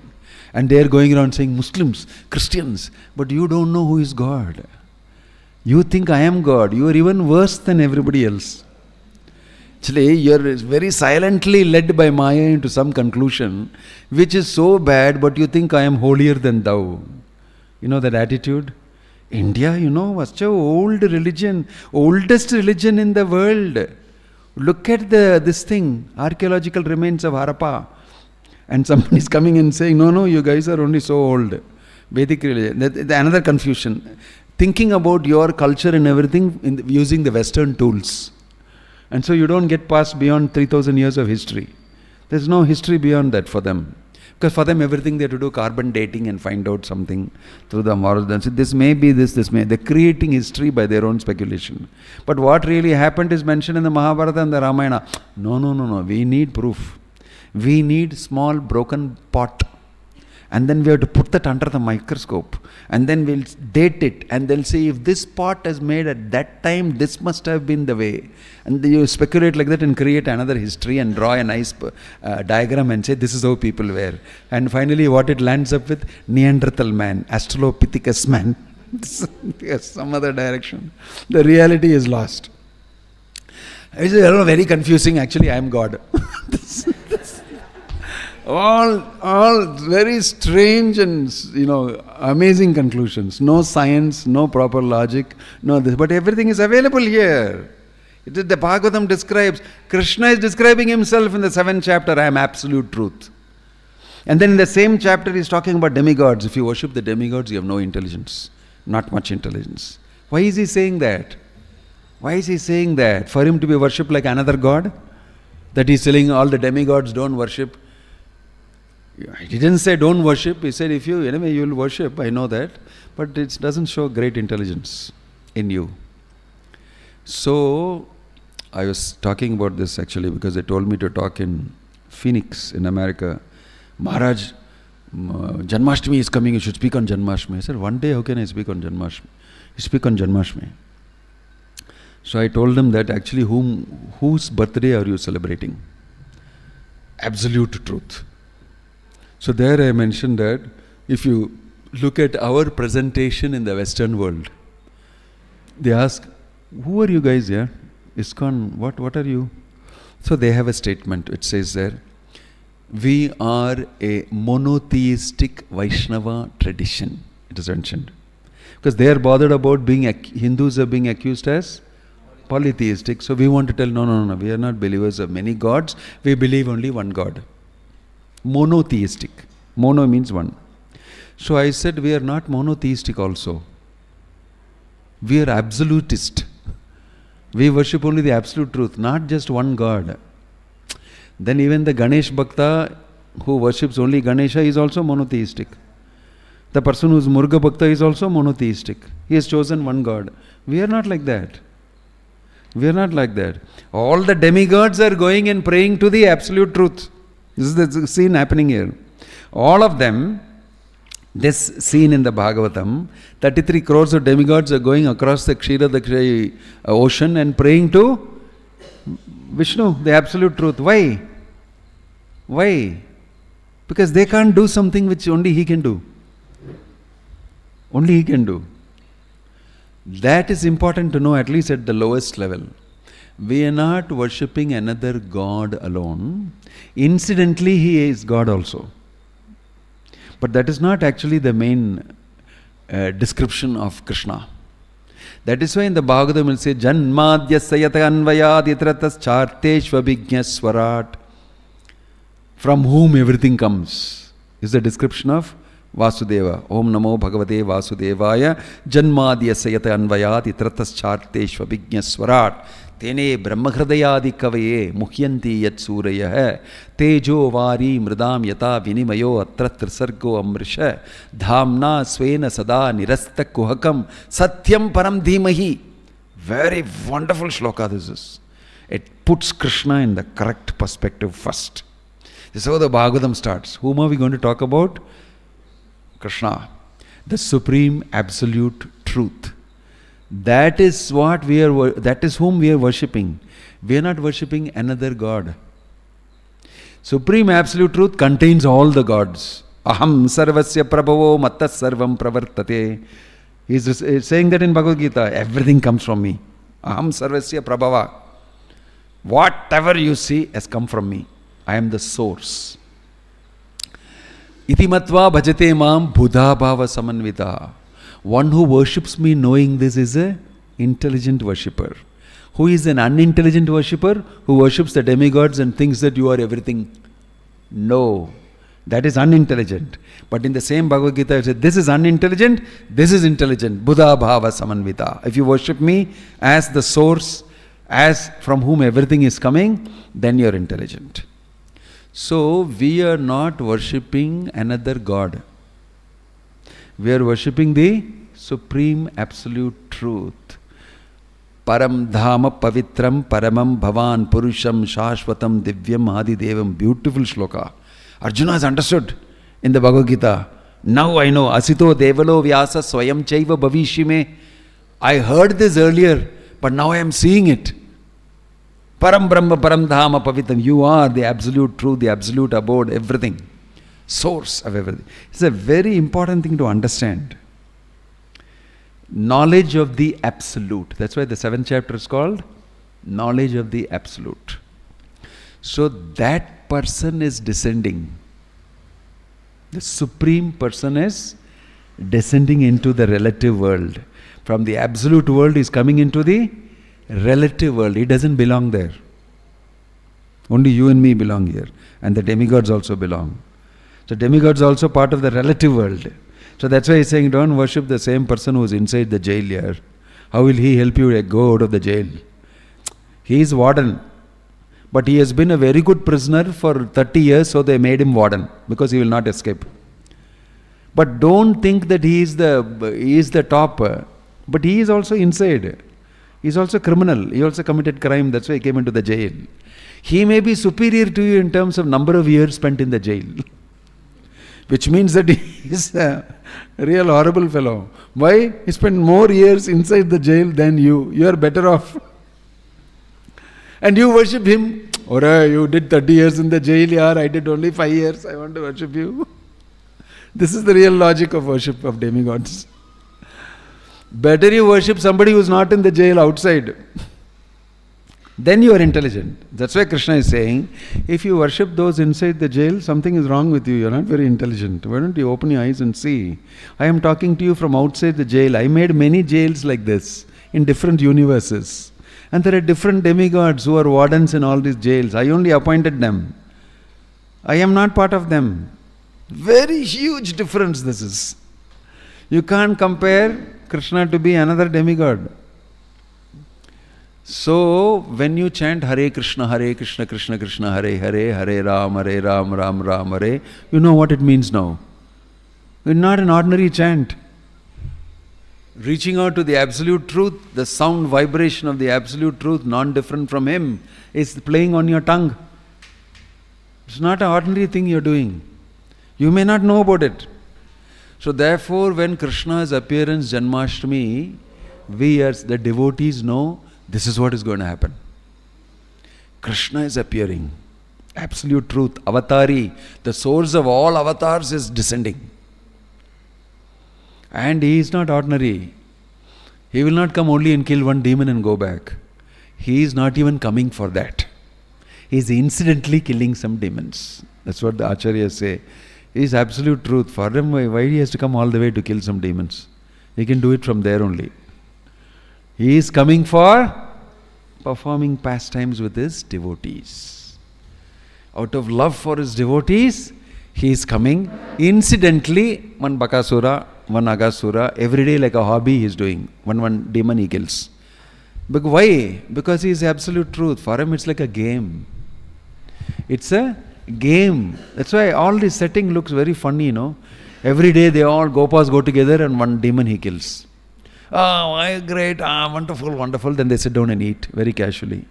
And they are going around saying, Muslims, Christians, but you don't know who is God. You think I am God. You are even worse than everybody else. Actually, you are very silently led by Maya into some conclusion which is so bad, but you think I am holier than thou. You know that attitude? India, was such an old religion, oldest religion in the world. Look at this thing, archaeological remains of Harappa. And somebody is coming and saying, no, you guys are only so old. Vedic religion. Another confusion. Thinking about your culture and everything using the Western tools. And so you don't get past beyond 3,000 years of history. There's no history beyond that for them. Because for them everything they have to do carbon dating and find out something through the moral dance. This may be this may. They're creating history by their own speculation. But what really happened is mentioned in the Mahabharata and the Ramayana. No. We need proof. We need small broken pot. And then we have to put that under the microscope. And then we'll date it. And they'll say, if this pot is made at that time, this must have been the way. And you speculate like that and create another history and draw a nice diagram and say, this is how people were. And finally, what it lands up with? Neanderthal man, Australopithecus man. Yes, some other direction. The reality is lost. It's very confusing. Actually, I am God. All very strange and amazing conclusions. No science, no proper logic, no this. But everything is available here. The Bhagavatam describes, Krishna is describing himself in the 7th chapter, I am absolute truth. And then in the same chapter he is talking about demigods. If you worship the demigods, you have no intelligence. Not much intelligence. Why is he saying that? Why is he saying that? For him to be worshipped like another god? That he is telling all the demigods don't worship. He didn't say don't worship. He said you will worship, I know that. But it doesn't show great intelligence in you. So, I was talking about this actually because they told me to talk in Phoenix in America. Maharaj, Janmashtami is coming, you should speak on Janmashtami. I said, one day how can I speak on Janmashtami? You speak on Janmashtami. So I told them that actually whose birthday are you celebrating? Absolute truth. So there I mentioned that if you look at our presentation in the Western world, they ask, who are you guys here? ISKCON, what are you? So they have a statement, it says there, we are a monotheistic Vaishnava tradition, it is mentioned. Because they are bothered about Hindus are being accused as polytheistic. So we want to tell, no, we are not believers of many gods, we believe only one God. Monotheistic. Mono means one. So I said we are not monotheistic also. We are absolutist. We worship only the absolute truth, not just one God. Then even the Ganesh Bhakta who worships only Ganesha is also monotheistic. The person who is Murga Bhakta is also monotheistic. He has chosen one God. We are not like that. We are not like that. All the demigods are going and praying to the absolute truth. This is the scene happening here. All of them, this scene in the Bhagavatam, 33 crores of demigods are going across the Kshiradakshi ocean and praying to Vishnu, the absolute truth. Why? Why? Because they can't do something which only he can do. Only he can do. That is important to know, at least at the lowest level. We are not worshipping another God alone. Incidentally, he is God also. But that is not actually the main description of Krishna. That is why in the Bhagavatam it will say, Janmadhyasya yata anvayad yatratas charteshvabhijña swarat. From whom everything comes, is the description of Vasudeva. Om Namo Bhagavate Vasudevaya Janmadhyasya yata anvayad yatratas charteshvabhijña swarat. Tene brahmahridayadi kavaye muhyanti yat suraya tejo vari mridam yata vinimayo atra trisargo amrisha dhamna svena sada nirasta kuhakam satyam param dhimahi. Very wonderful shloka this is. It puts Krishna in the correct perspective first. This is how the Bhagavatam starts. Whom are we going to talk about? Krishna, the supreme absolute truth. That is what that is whom we are worshipping. We are not worshipping another god. Supreme absolute truth contains all the gods. Aham sarvasya prabhavo mattas sarvam pravartate. He is saying that in Bhagavad Gita. Everything comes from me. Aham sarvasya prabhava. Whatever you see has come from me. I am the source. Iti matva bhajate mam buddha bhava samanvita. One who worships me knowing this is an intelligent worshipper. Who is an unintelligent worshipper? Who worships the demigods and thinks that you are everything. No. That is unintelligent. But in the same Bhagavad Gita, it says, this is unintelligent, this is intelligent. Buddha bhava samanvita. If you worship me as the source, as from whom everything is coming, then you are intelligent. So, we are not worshipping another God. We are worshipping the supreme absolute truth. Param dhama pavitram paramam bhavan purusham shashvatam divyam adidevam. Beautiful shloka. Arjuna has understood in the Bhagavad Gita. Now I know. Asito devalo vyasa swayam chaiva bhavishime. I heard this earlier, but now I am seeing it. Param Brahma Param Dhama Pavitam. You are the absolute truth, the absolute abode, everything. Source of everything. It's a very important thing to understand. Knowledge of the absolute. That's why the 7th chapter is called Knowledge of the Absolute. So that person is descending. The supreme person is descending into the relative world. From the absolute world, he is coming into the relative world. He doesn't belong there. Only you and me belong here. And the demigods also belong. So demigods are also part of the relative world. So that's why he's saying, don't worship the same person who is inside the jail here. How will he help you go out of the jail? He is warden. But he has been a very good prisoner for 30 years, so they made him warden, because he will not escape. But don't think that he is the top. But he is also inside. He is also criminal. He also committed crime. That's why he came into the jail. He may be superior to you in terms of number of years spent in the jail. Which means that he is a real horrible fellow. Why? He spent more years inside the jail than you. You are better off. And you worship him. Ora, you did 30 years in the jail, yaar. I did only 5 years. I want to worship you. This is the real logic of worship of demigods. Better you worship somebody who is not in the jail outside. Then you are intelligent. That's why Krishna is saying, if you worship those inside the jail, something is wrong with you. You are not very intelligent. Why don't you open your eyes and see? I am talking to you from outside the jail. I made many jails like this in different universes. And there are different demigods who are wardens in all these jails. I only appointed them. I am not part of them. Very huge difference this is. You can't compare Krishna to be another demigod. So, when you chant Hare Krishna, Krishna Krishna, Hare Hare, Hare Ram, Ram Ram, Hare, you know what it means now. It's not an ordinary chant. Reaching out to the absolute truth, the sound vibration of the absolute truth, non-different from him, is playing on your tongue. It's not an ordinary thing you're doing. You may not know about it. So therefore, when Krishna's appearance, Janmashtami, we as the devotees know, this is what is going to happen. Krishna is appearing. Absolute truth, avatari, the source of all avatars is descending. And he is not ordinary. He will not come only and kill one demon and go back. He is not even coming for that. He is incidentally killing some demons. That's what the acharyas say. He is absolute truth. For him, why he has to come all the way to kill some demons? He can do it from there only. He is coming for performing pastimes with his devotees. Out of love for his devotees, he is coming. Incidentally, one Bakasura, one Agasura, every day like a hobby he is doing. One demon he kills. But why? Because he is absolute truth. For him it's like a game. It's a game. That's why all this setting looks very funny, you know. Every day they all Gopas go together and one demon he kills. Oh, my great, wonderful, wonderful. Then they sit down and eat very casually.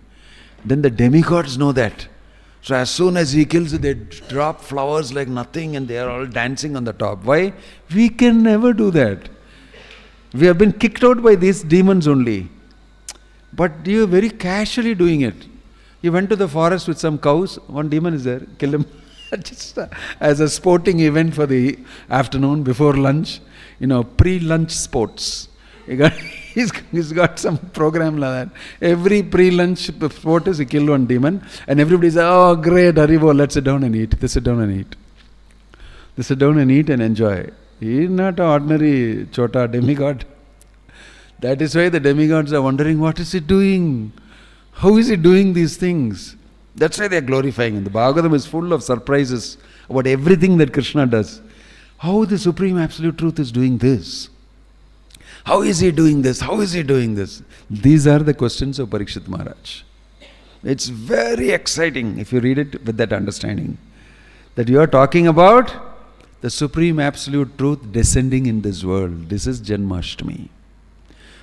Then the demigods know that. So as soon as he kills it, they drop flowers like nothing and they are all dancing on the top. Why? We can never do that. We have been kicked out by these demons only. But you are very casually doing it. You went to the forest with some cows, one demon is there, kill him. Just as a sporting event for the afternoon before lunch, pre-lunch sports. He's got some program like that. Every pre-lunch sport is he kill one demon and everybody says, oh great, Haribo, let's sit down and eat. They sit down and eat. They sit down and eat and enjoy. He is not an ordinary chota demigod. That is why the demigods are wondering, what is he doing? How is he doing these things? That's why they are glorifying him. The Bhagavatam is full of surprises about everything that Krishna does. How the Supreme Absolute Truth is doing this? How is he doing this? How is he doing this? These are the questions of Parikshit Maharaj. It's very exciting if you read it with that understanding. That you are talking about the Supreme Absolute Truth descending in this world. This is Janmashtami.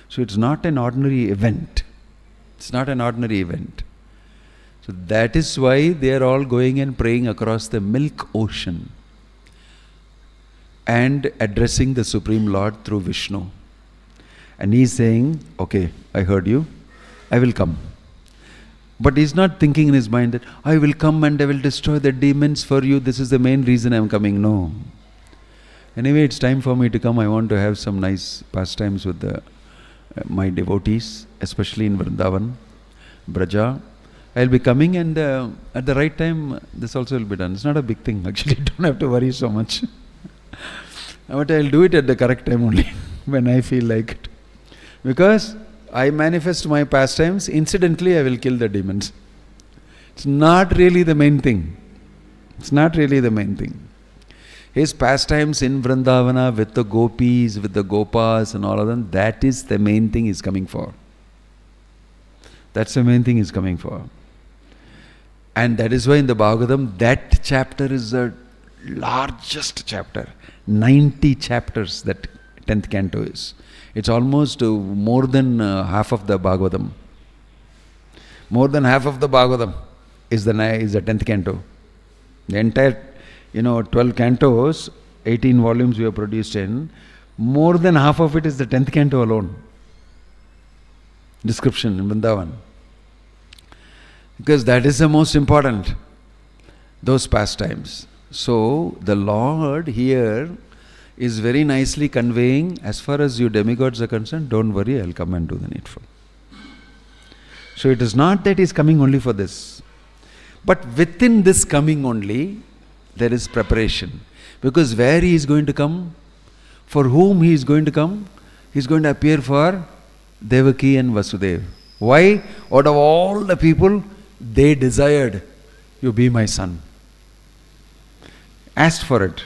So it's not an ordinary event. It's not an ordinary event. So that is why they are all going and praying across the milk ocean and addressing the Supreme Lord through Vishnu. And he is saying, okay, I heard you, I will come. But he's not thinking in his mind that I will come and I will destroy the demons for you, this is the main reason I am coming. No. Anyway, it's time for me to come. I want to have some nice pastimes with my devotees, especially in Vrindavan, Braja. I'll be coming and at the right time, this also will be done. It's not a big thing, actually, don't have to worry so much. But I'll do it at the correct time only, when I feel like it. Because I manifest my pastimes, incidentally I will kill the demons. It's not really the main thing. It's not really the main thing. His pastimes in Vrindavana with the gopis, with the gopas and all of them, that is the main thing he's coming for. That's the main thing he's coming for. And that is why in the Bhagavatam, that chapter is the largest chapter. 90 chapters that 10th canto is. It's almost more than half of the Bhagavatam. More than half of the Bhagavatam is the 10th canto. The entire, 12 cantos, 18 volumes we have produced in, more than half of it is the 10th canto alone. Description in Vrindavan. Because that is the most important, those pastimes. So, the Lord here is very nicely conveying, as far as you demigods are concerned, don't worry, I'll come and do the needful. So, it is not that He is coming only for this. But within this coming only, there is preparation. Because where He is going to come, for whom He is going to come, He is going to appear for Devaki and Vasudeva. Why? Out of all the people, they desired, you be my son. Asked for it.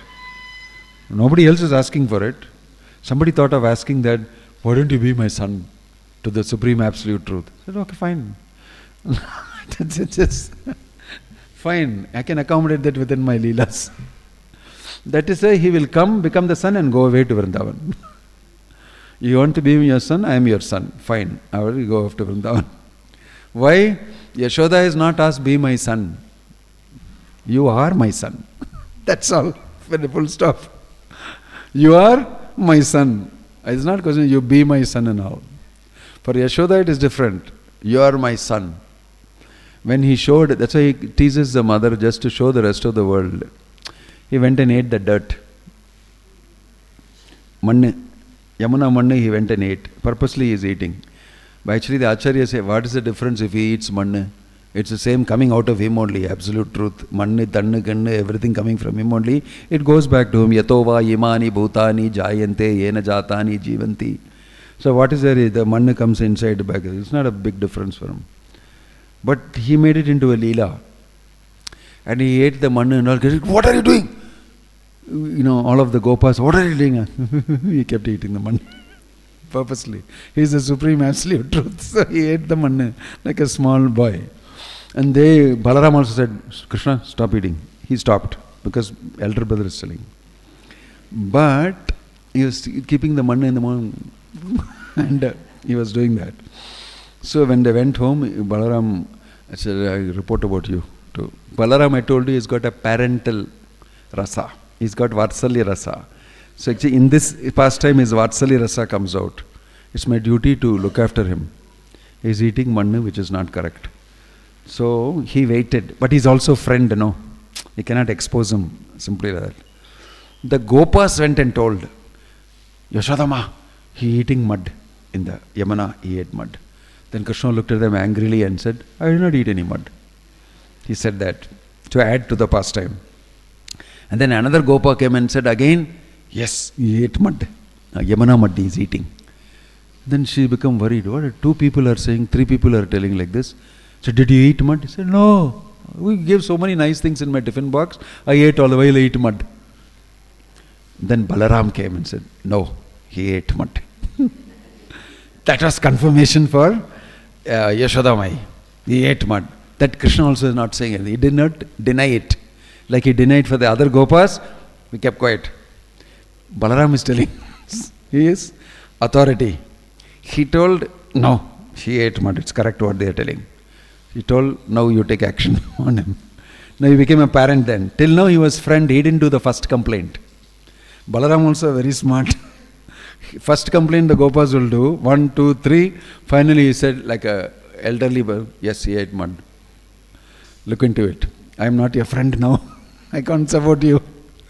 Nobody else is asking for it. Somebody thought of asking that, why don't you be my son to the Supreme Absolute Truth? I said, okay, fine. Just fine. I can accommodate that within my Leelas. That is why he will come, become the son and go away to Vrindavan. You want to be your son? I am your son. Fine. I will go off to Vrindavan. Why? Yashoda is not asked, be my son. You are my son. That's all. Very full stop. You are my son. It's not question, you be my son and all. For Yashoda it is different. You are my son. When he showed, that's why he teases the mother just to show the rest of the world. He went and ate the dirt. Manne. Yamuna manne he went and ate. Purposely he is eating. But actually the Acharya say, what is the difference if he eats manne? It's the same coming out of him only, absolute truth. Manne, tanne, kanne, everything coming from him only. It goes back to him. Yatova, imani, bhutani, jayante, yena jatani, jivanti. So what is there? The manne comes inside the back. It's not a big difference for him. But he made it into a Leela. And he ate the manne and all. What are you doing? All of the gopas, what are you doing? He kept eating the manne. Purposely. He is the Supreme Absolute Truth. So he ate the manne like a small boy. And Balaram also said, Krishna, stop eating. He stopped because elder brother is telling. But he was keeping the manne in the morning. And he was doing that. So when they went home, Balaram, I said, I report about you too. Balaram, I told you, he's got a parental rasa. He's got Vatsalya rasa. So actually in this pastime, his Vatsalya rasa comes out. It's my duty to look after him. He's eating mannu, which is not correct. So he waited. But he's also friend, no? He cannot expose him simply like that. The Gopas went and told, Yashodama, he eating mud in the Yamuna, he ate mud. Then Krishna looked at them angrily and said, I did not eat any mud. He said that to add to the pastime. And then another Gopa came and said again, yes, he ate mud. Yamuna mud he is eating. Then she became worried. What? Two people are saying, three people are telling like this. So did you eat mud? He said, no. We gave so many nice things in my tiffin box. I ate all the while I ate mud. Then Balaram came and said, no, he ate mud. That was confirmation for Yashodamai. He ate mud. That Krishna also is not saying it. He did not deny it. Like he denied for the other Gopas, we kept quiet. Balaram is telling, he is authority. He told, no, he ate mud. It's correct what they are telling. He told, now you take action on him. Now he became a parent then. Till now he was friend, he didn't do the first complaint. Balaram also very smart. First complaint the Gopas will do, 1, 2, 3. Finally he said like a elderly boy, yes, he ate mud. Look into it. I am not your friend now. I can't support you.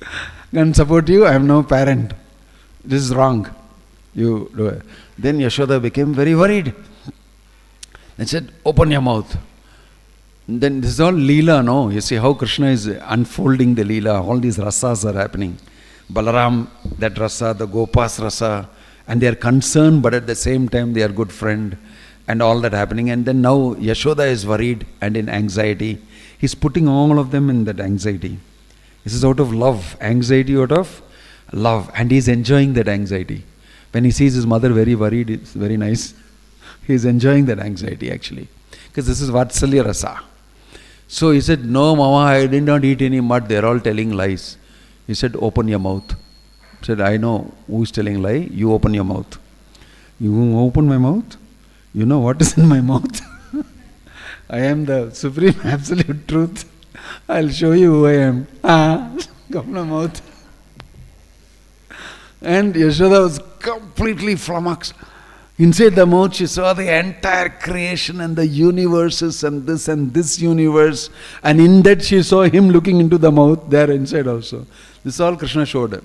I can't support you, I am now parent. This is wrong. You do it. Then Yashoda became very worried. And said, open your mouth. Then this is all Leela, no? You see how Krishna is unfolding the Leela. All these rasas are happening. Balaram, that rasa, the Gopas rasa. And they are concerned, but at the same time they are good friend. And all that happening. And then now Yashoda is worried and in anxiety. He's putting all of them in that anxiety. This is out of love. Anxiety out of love. And he's enjoying that anxiety. When he sees his mother very worried, it's very nice. He's enjoying that anxiety actually. Because this is Vatsalya rasa. So he said, no mama, I did not eat any mud. They're all telling lies. He said, open your mouth. He said, I know who's telling lie. You open your mouth. You open my mouth? You know what is in my mouth? I am the supreme absolute truth. I'll show you who I am. Open my mouth. And Yashoda was completely flummoxed. Inside the mouth she saw the entire creation and the universes and this universe. And in that she saw him looking into the mouth there inside also. This is all Krishna showed her.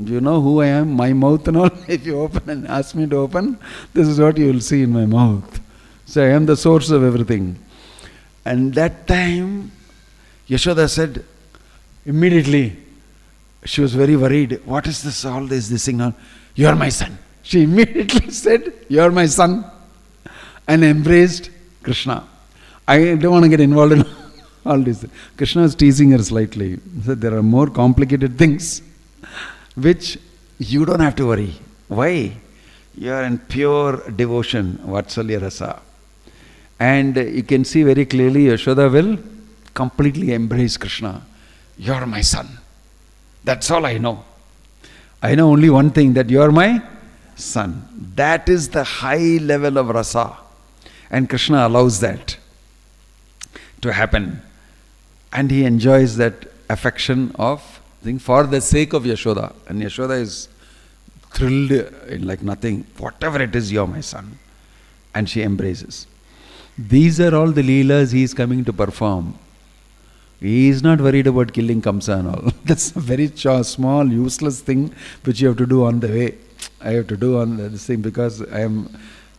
Do you know who I am? My mouth and all. If you open and ask me to open, this is what you will see in my mouth. So I am the source of everything. And that time, Yashoda said, immediately, she was very worried. What is this, all this thing now? You are my son. She immediately said, you are my son. And embraced Krishna. I don't want to get involved in all this. Krishna was teasing her slightly. He said, there are more complicated things which you don't have to worry. Why? You are in pure devotion, Vatsalya rasa. And you can see very clearly Yashoda will completely embrace Krishna. You are my son. That's all I know. I know only one thing, that you are my son. That is the high level of rasa. And Krishna allows that to happen. And he enjoys that affection of for the sake of Yashoda. And Yashoda is thrilled in like nothing. Whatever it is, you are my son. And she embraces. These are all the Leelas he is coming to perform. He is not worried about killing Kamsa and all. That's a very small, useless thing which you have to do on the way. I have to do on this thing because I am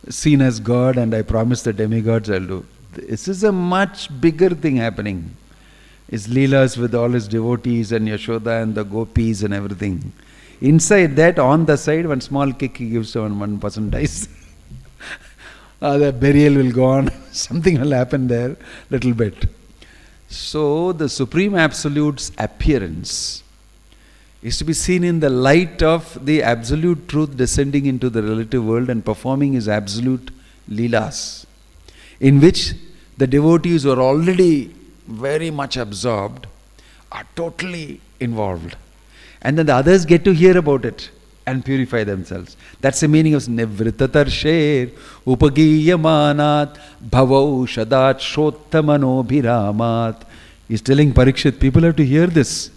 seen as God and I promise the demigods I'll do. This is a much bigger thing happening. It's Leelas with all his devotees and Yashoda and the gopis and everything. Inside that, on the side, one small kick he gives to one person dies. The burial will go on. Something will happen there, little bit. So the Supreme Absolute's appearance is to be seen in the light of the absolute truth descending into the relative world and performing his absolute Leelas, in which the devotees who are already very much absorbed are totally involved. And then the others get to hear about it. and purify themselves. That's the meaning of Nivrittatar Sher Upagiyamanat Bhavau Shadat Shottamano Bhiramat. He's telling Parikshit, people have to hear this.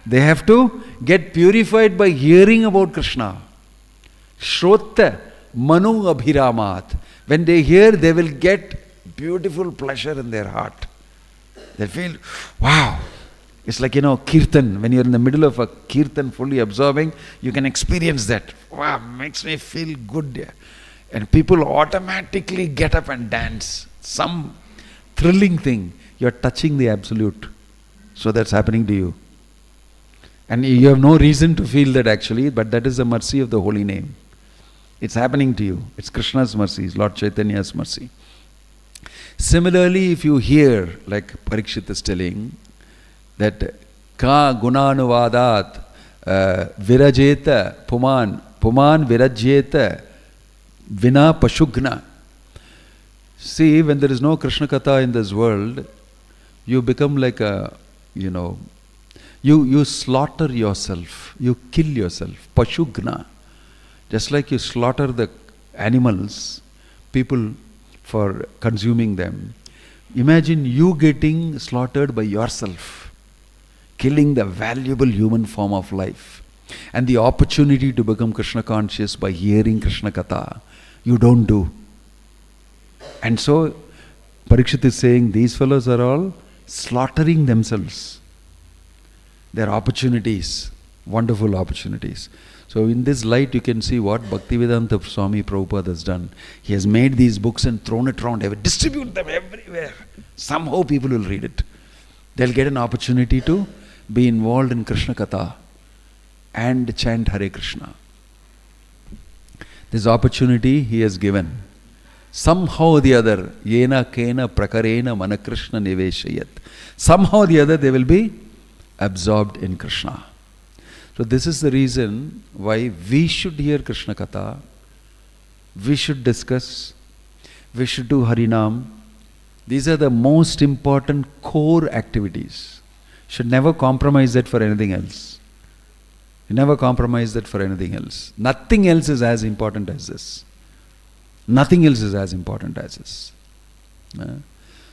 They have to get purified by hearing about Krishna. Shrotta Manu Abhiramat. When they hear, they will get beautiful pleasure in their heart. They feel, wow. It's like, kirtan. When you're in the middle of a kirtan fully absorbing, you can experience that. Wow, makes me feel good. And people automatically get up and dance. Some thrilling thing. You're touching the absolute. So that's happening to you. And you have no reason to feel that actually, but that is the mercy of the holy name. It's happening to you. It's Krishna's mercy, it's Lord Chaitanya's mercy. Similarly, if you hear, like Parikshit is telling, that ka gunanuvadat virajeta puman virajeta vina pashugna. See, when there is no Krishna Katha in this world, you become like a, you slaughter yourself, you kill yourself, pashugna. Just like you slaughter the animals, people for consuming them. Imagine you getting slaughtered by yourself, killing the valuable human form of life, and the opportunity to become Krishna conscious by hearing Krishna Katha, you don't do. And so, Parikshit is saying, these fellows are all slaughtering themselves. Their opportunities, wonderful opportunities. So in this light you can see what Bhaktivedanta Swami Prabhupada has done. He has made these books and thrown it around, distribute them everywhere. Somehow people will read it. They'll get an opportunity to be involved in Krishna Katha and chant Hare Krishna. This opportunity he has given. Somehow or the other, yena kena prakarena mana Krishna niveshayat. Somehow or the other they will be absorbed in Krishna. So this is the reason why we should hear Krishna Katha, we should discuss, we should do Harinam. These are the most important core activities. Should never compromise that for anything else. You never compromise that for anything else. Nothing else is as important as this. Nothing else is as important as this.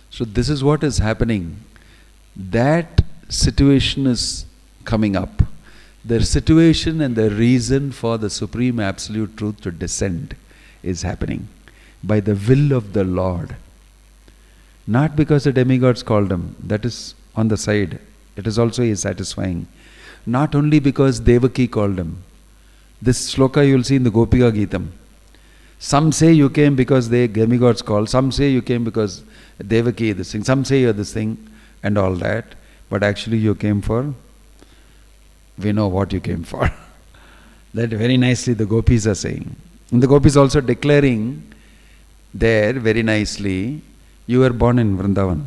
So this is what is happening. That situation is coming up. The situation and the reason for the Supreme Absolute Truth to descend is happening by the will of the Lord. Not because the demigods called him, that is on the side. It is also satisfying. Not only because Devaki called him. This shloka you will see in the Gopika Gitam. Some say you came because the demigods called, some say you came because Devaki this thing, some say you're this thing and all that, but actually you came for, we know what you came for. That very nicely the gopis are saying. And the gopis also declaring there very nicely, you were born in Vrindavan.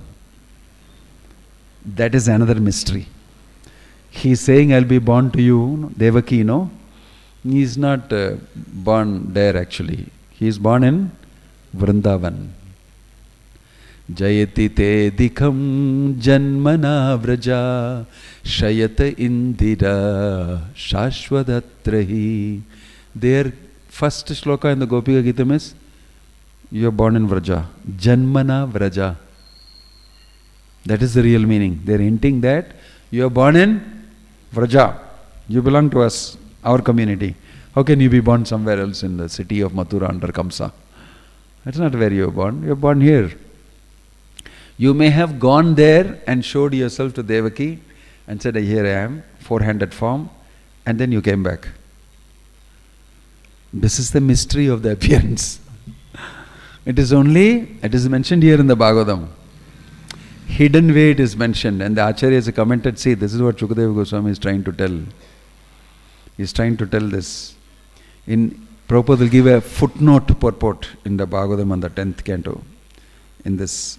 That is another mystery. He is saying, I'll be born to you, Devaki, no? He is not born there actually. He is born in Vrindavan. Jayati te dikham janmana vraja shayata indira shashwadatrahi. Their first shloka in the Gopika Gitam is, you are born in Vraja. Janmana Vraja. That is the real meaning. They are hinting that you are born in Vraja. You belong to us, our community. How can you be born somewhere else in the city of Mathura under Kamsa? That's not where you are born. You are born here. You may have gone there and showed yourself to Devaki and said, here I am, four-handed form, and then you came back. This is the mystery of the appearance. It is mentioned here in the Bhagavatam. Hidden way it is mentioned, and the Acharyas commented, see, this is what Shukadeva Goswami is trying to tell. He is trying to tell this. Prabhupada will give a footnote purport in the Bhagavatam on the 10th canto, in this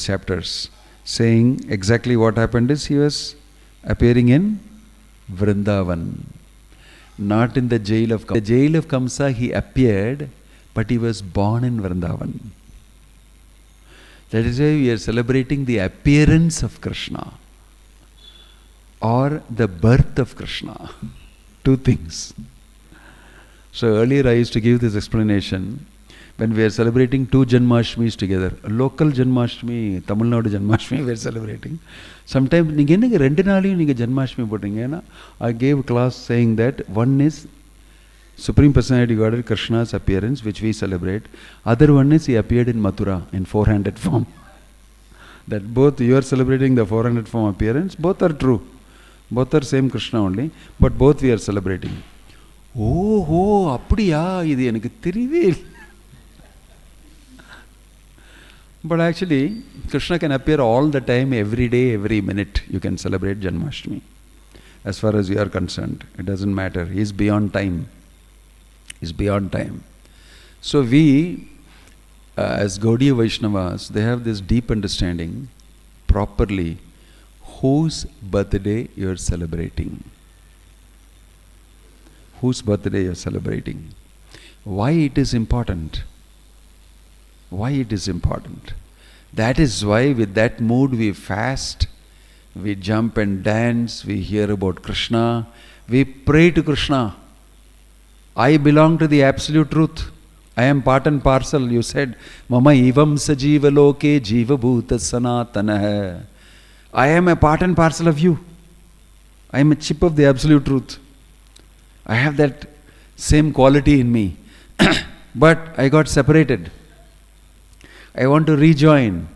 chapters, saying exactly what happened is he was appearing in Vrindavan, not in the jail of Kamsa. The jail of Kamsa he appeared, but he was born in Vrindavan. That is why we are celebrating the appearance of Krishna or the birth of Krishna. Two things. So earlier I used to give this explanation when we are celebrating two Janmashtamis together. A local Janmashtami, Tamil Nadu Janmashtami we are celebrating. Sometimes I gave a class saying that one is Supreme Personality Godhead Krishna's appearance, which we celebrate. Other one is he appeared in Mathura in four-handed form. That both you are celebrating the four-handed form appearance, both are true. Both are same Krishna only, but both we are celebrating. Oh, அப்படியா இது எனக்கு தெரியவே இல்லை. But actually, Krishna can appear all the time, every day, every minute. You can celebrate Janmashtami. As far as you are concerned, it doesn't matter. He is beyond time. He is beyond time. So we, as Gaudiya Vaishnavas, they have this deep understanding, properly, whose birthday you are celebrating. Whose birthday you are celebrating. Why it is important. Why it is important. That is why with that mood we fast, we jump and dance, we hear about Krishna, we pray to Krishna. I belong to the absolute truth. I am part and parcel. You said, Mama ivam sajiva loke jiva bhuta sanatana. I am a part and parcel of you. I am a chip of the absolute truth. I have that same quality in me. But I got separated. I want to rejoin.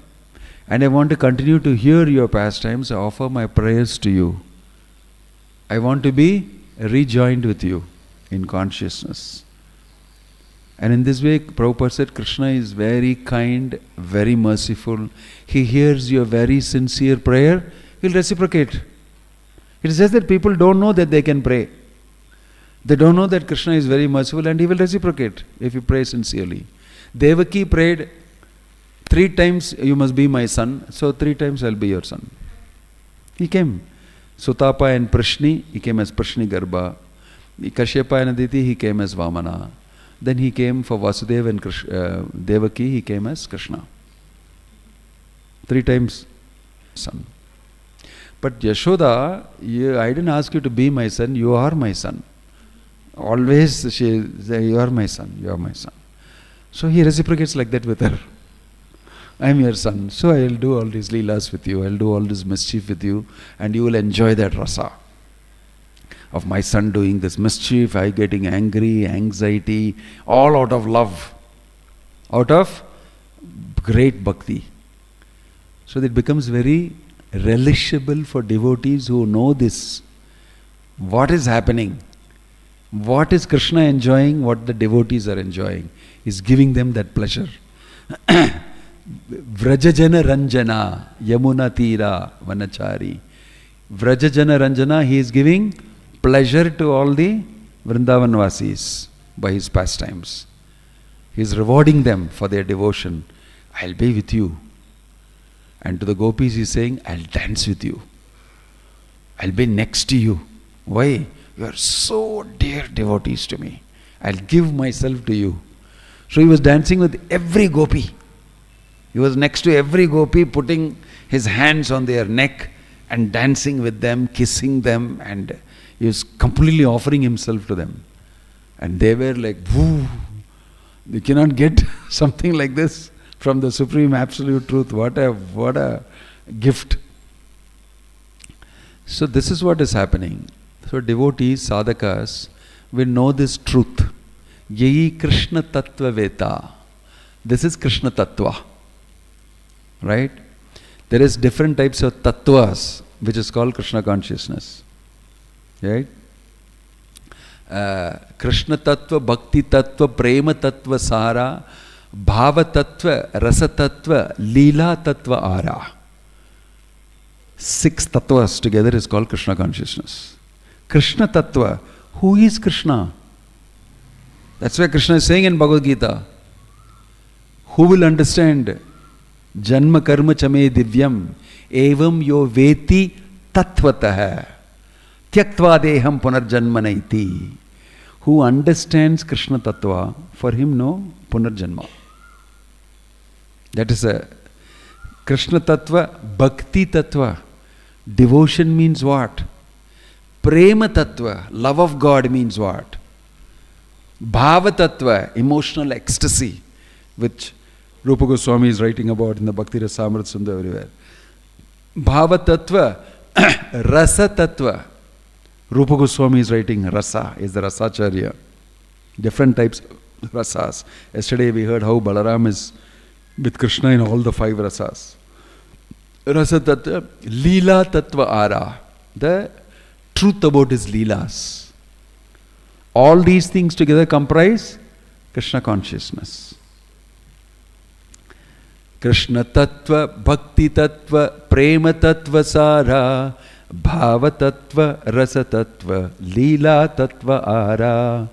And I want to continue to hear your pastimes. I offer my prayers to you. I want to be rejoined with you in consciousness. And in this way, Prabhupada said, Krishna is very kind, very merciful. He hears your very sincere prayer. He will reciprocate. It is just that people don't know that they can pray. They don't know that Krishna is very merciful and he will reciprocate if you pray sincerely. Devaki prayed, 3 times you must be my son, so 3 times I'll be your son. He came. Sutapa and Prashni, he came as Prashni Garbha. Kashyapa and Aditi, he came as Vamana. Then he came for Vasudeva and Devaki, he came as Krishna. 3 times son. But Yashoda, I didn't ask you to be my son, you are my son. Always she says, you are my son, you are my son. So he reciprocates like that with her. I am your son, so I will do all these Leelas with you, I will do all this mischief with you, and you will enjoy that rasa of my son doing this mischief, I getting angry, anxiety, all out of love, out of great bhakti. So it becomes very relishable for devotees who know this. What is happening? What is Krishna enjoying? What the devotees are enjoying is giving them that pleasure. Vrajajana Ranjana Yamuna Tira Vanachari. Vrajajana Ranjana, he is giving pleasure to all the Vrindavan Vasis by his pastimes. He is rewarding them for their devotion. I'll be with you. And to the gopis he is saying, I'll dance with you. I'll be next to you. Why? You are so dear devotees to me. I'll give myself to you. So he was dancing with every gopi. He was next to every gopi, putting his hands on their neck and dancing with them, kissing them, and he was completely offering himself to them. And they were like, whoo, you cannot get something like this from the Supreme Absolute Truth. What a gift. So this is what is happening. So devotees, sadhakas, will know this truth. Yai Krishna Tattva Veta. This is Krishna Tattva. Right? There is different types of tattvas, which is called Krishna consciousness. Right? Krishna Tattva, Bhakti Tattva, Prema Tattva, Sara, Bhava Tattva, Rasa Tattva, Leela Tattva, Ara. 6 tattvas together is called Krishna consciousness. Krishna Tattva. Who is Krishna? That's why Krishna is saying in Bhagavad Gita, who will understand Janma Karma Chame Divyam Evam Yo Veti Tattvatah Tyaktva Deham Punarjanma Naiti. Who understands Krishna Tattva, for him no Punarjanma. That is a Krishna Tattva, Bhakti Tattva. Devotion means what? Prema Tattva, love of God means what? Bhava-tattva, emotional ecstasy, which Rupa Goswami is writing about in the Bhakti Rasamrita Sundar everywhere. Bhava-tattva, Rasa-tattva. Rupa Goswami is writing Rasa, is the Rasacharya. Different types of rasas. Yesterday we heard how Balaram is with Krishna in all the 5 rasas. Rasa-tattva, Leela-tattva ara. The truth about his Leelas. All these things together comprise Krishna consciousness. Krishna tattva, bhakti tattva, prema tattva sara, bhava tattva, rasa tattva, leela tattva ara.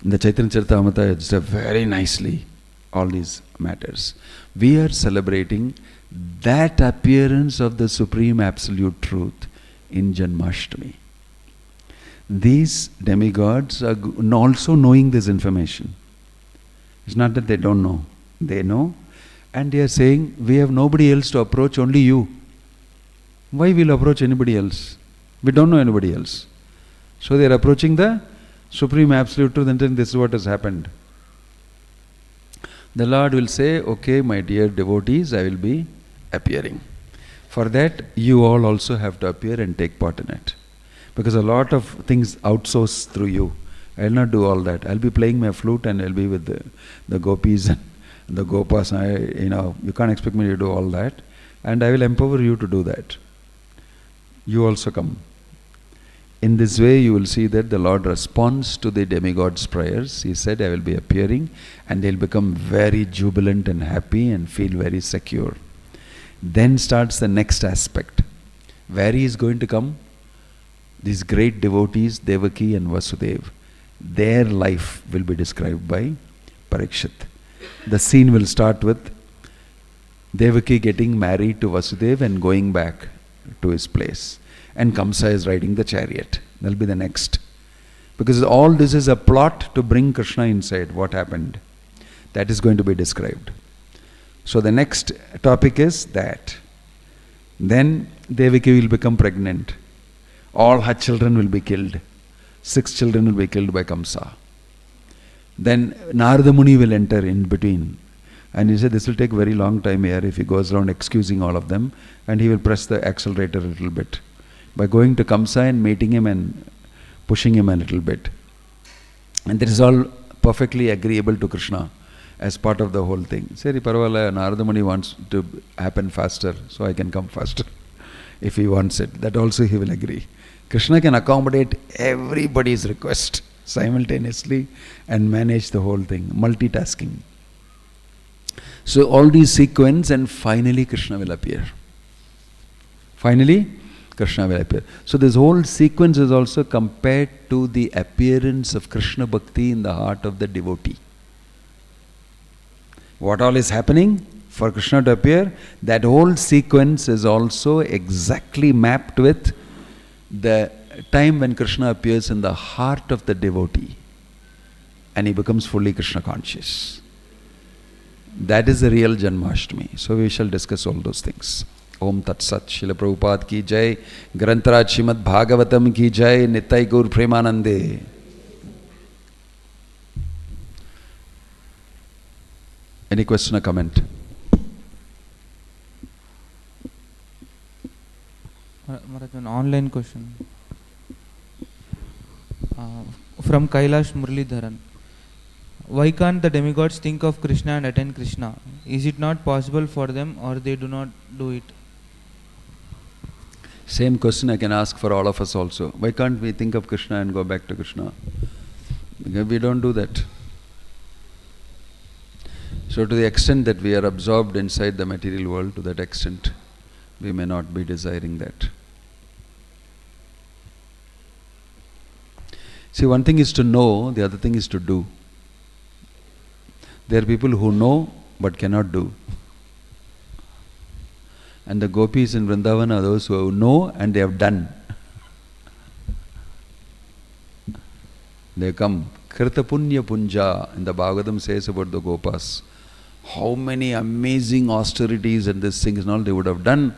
In the Chaitanya Charitamrita, it's very nicely all these matters. We are celebrating that appearance of the Supreme Absolute Truth in Janmashtami. These demigods are also knowing this information. It's not that they don't know. They know. And they are saying, we have nobody else to approach, only you. Why will approach anybody else? We don't know anybody else. So they are approaching the Supreme Absolute Truth and saying, this is what has happened. The Lord will say, okay, my dear devotees, I will be appearing. For that, you all also have to appear and take part in it. Because a lot of things outsource through you. I will not do all that. I will be playing my flute and I will be with the gopis and the gopas. You can't expect me to do all that. And I will empower you to do that. You also come. In this way, you will see that the Lord responds to the demigod's prayers. He said, I will be appearing, and they will become very jubilant and happy and feel very secure. Then starts the next aspect. Where he is going to come? These great devotees, Devaki and Vasudeva, their life will be described by Parikshit. The scene will start with Devaki getting married to Vasudeva and going back to his place. And Kamsa is riding the chariot. That will be the next. Because all this is a plot to bring Krishna inside. What happened? That is going to be described. So the next topic is that. Then Devaki will become pregnant. All her children will be killed. 6 children will be killed by Kamsa. Then Narada Muni will enter in between. And he said, this will take a very long time here if he goes around excusing all of them. And he will press the accelerator a little bit. By going to Kamsa and meeting him and pushing him a little bit. And that is all perfectly agreeable to Krishna as part of the whole thing. Seri Parvala, Narada Muni wants to happen faster, so I can come faster. If he wants it, that also he will agree. Krishna can accommodate everybody's request simultaneously and manage the whole thing, multitasking. So all these sequence and finally Krishna will appear. Finally, Krishna will appear. So this whole sequence is also compared to the appearance of Krishna Bhakti in the heart of the devotee. What all is happening for Krishna to appear? That whole sequence is also exactly mapped with the time when Krishna appears in the heart of the devotee and he becomes fully Krishna conscious. That is the real Janmashtami. So we shall discuss all those things. Om Tat Sat, Srila Prabhupada ki jai, Grantaraj Srimad Bhagavatam ki jai, Nittai Gaur Premanande. Any question or comment? Maharaj, an online question. From Kailash Muralidharan. Why can't the demigods think of Krishna and attain Krishna? Is it not possible for them or they do not do it? Same question I can ask for all of us also. Why can't we think of Krishna and go back to Krishna? Because we don't do that. So to the extent that we are absorbed inside the material world, to that extent, we may not be desiring that. See, one thing is to know, the other thing is to do. There are people who know but cannot do. And the gopis in Vrindavan are those who know and they have done. They come. Krita Punya Punja, in the Bhagavatam says about the gopas. How many amazing austerities and these things and all they would have done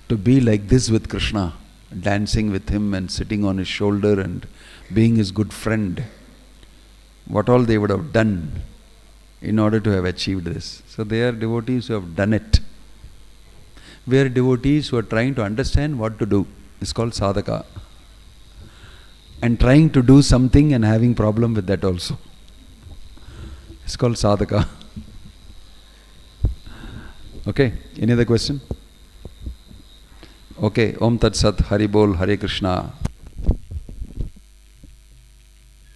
to be like this with Krishna, dancing with him and sitting on his shoulder and being his good friend. what all they would have done in order to have achieved this. So they are devotees who have done it. We are devotees who are trying to understand what to do. It's called sadhaka. And trying to do something and having problem with that also. It's called sadhaka. Okay, any other question? Okay, Om Tat Sat, Hari Bol, Hare Krishna.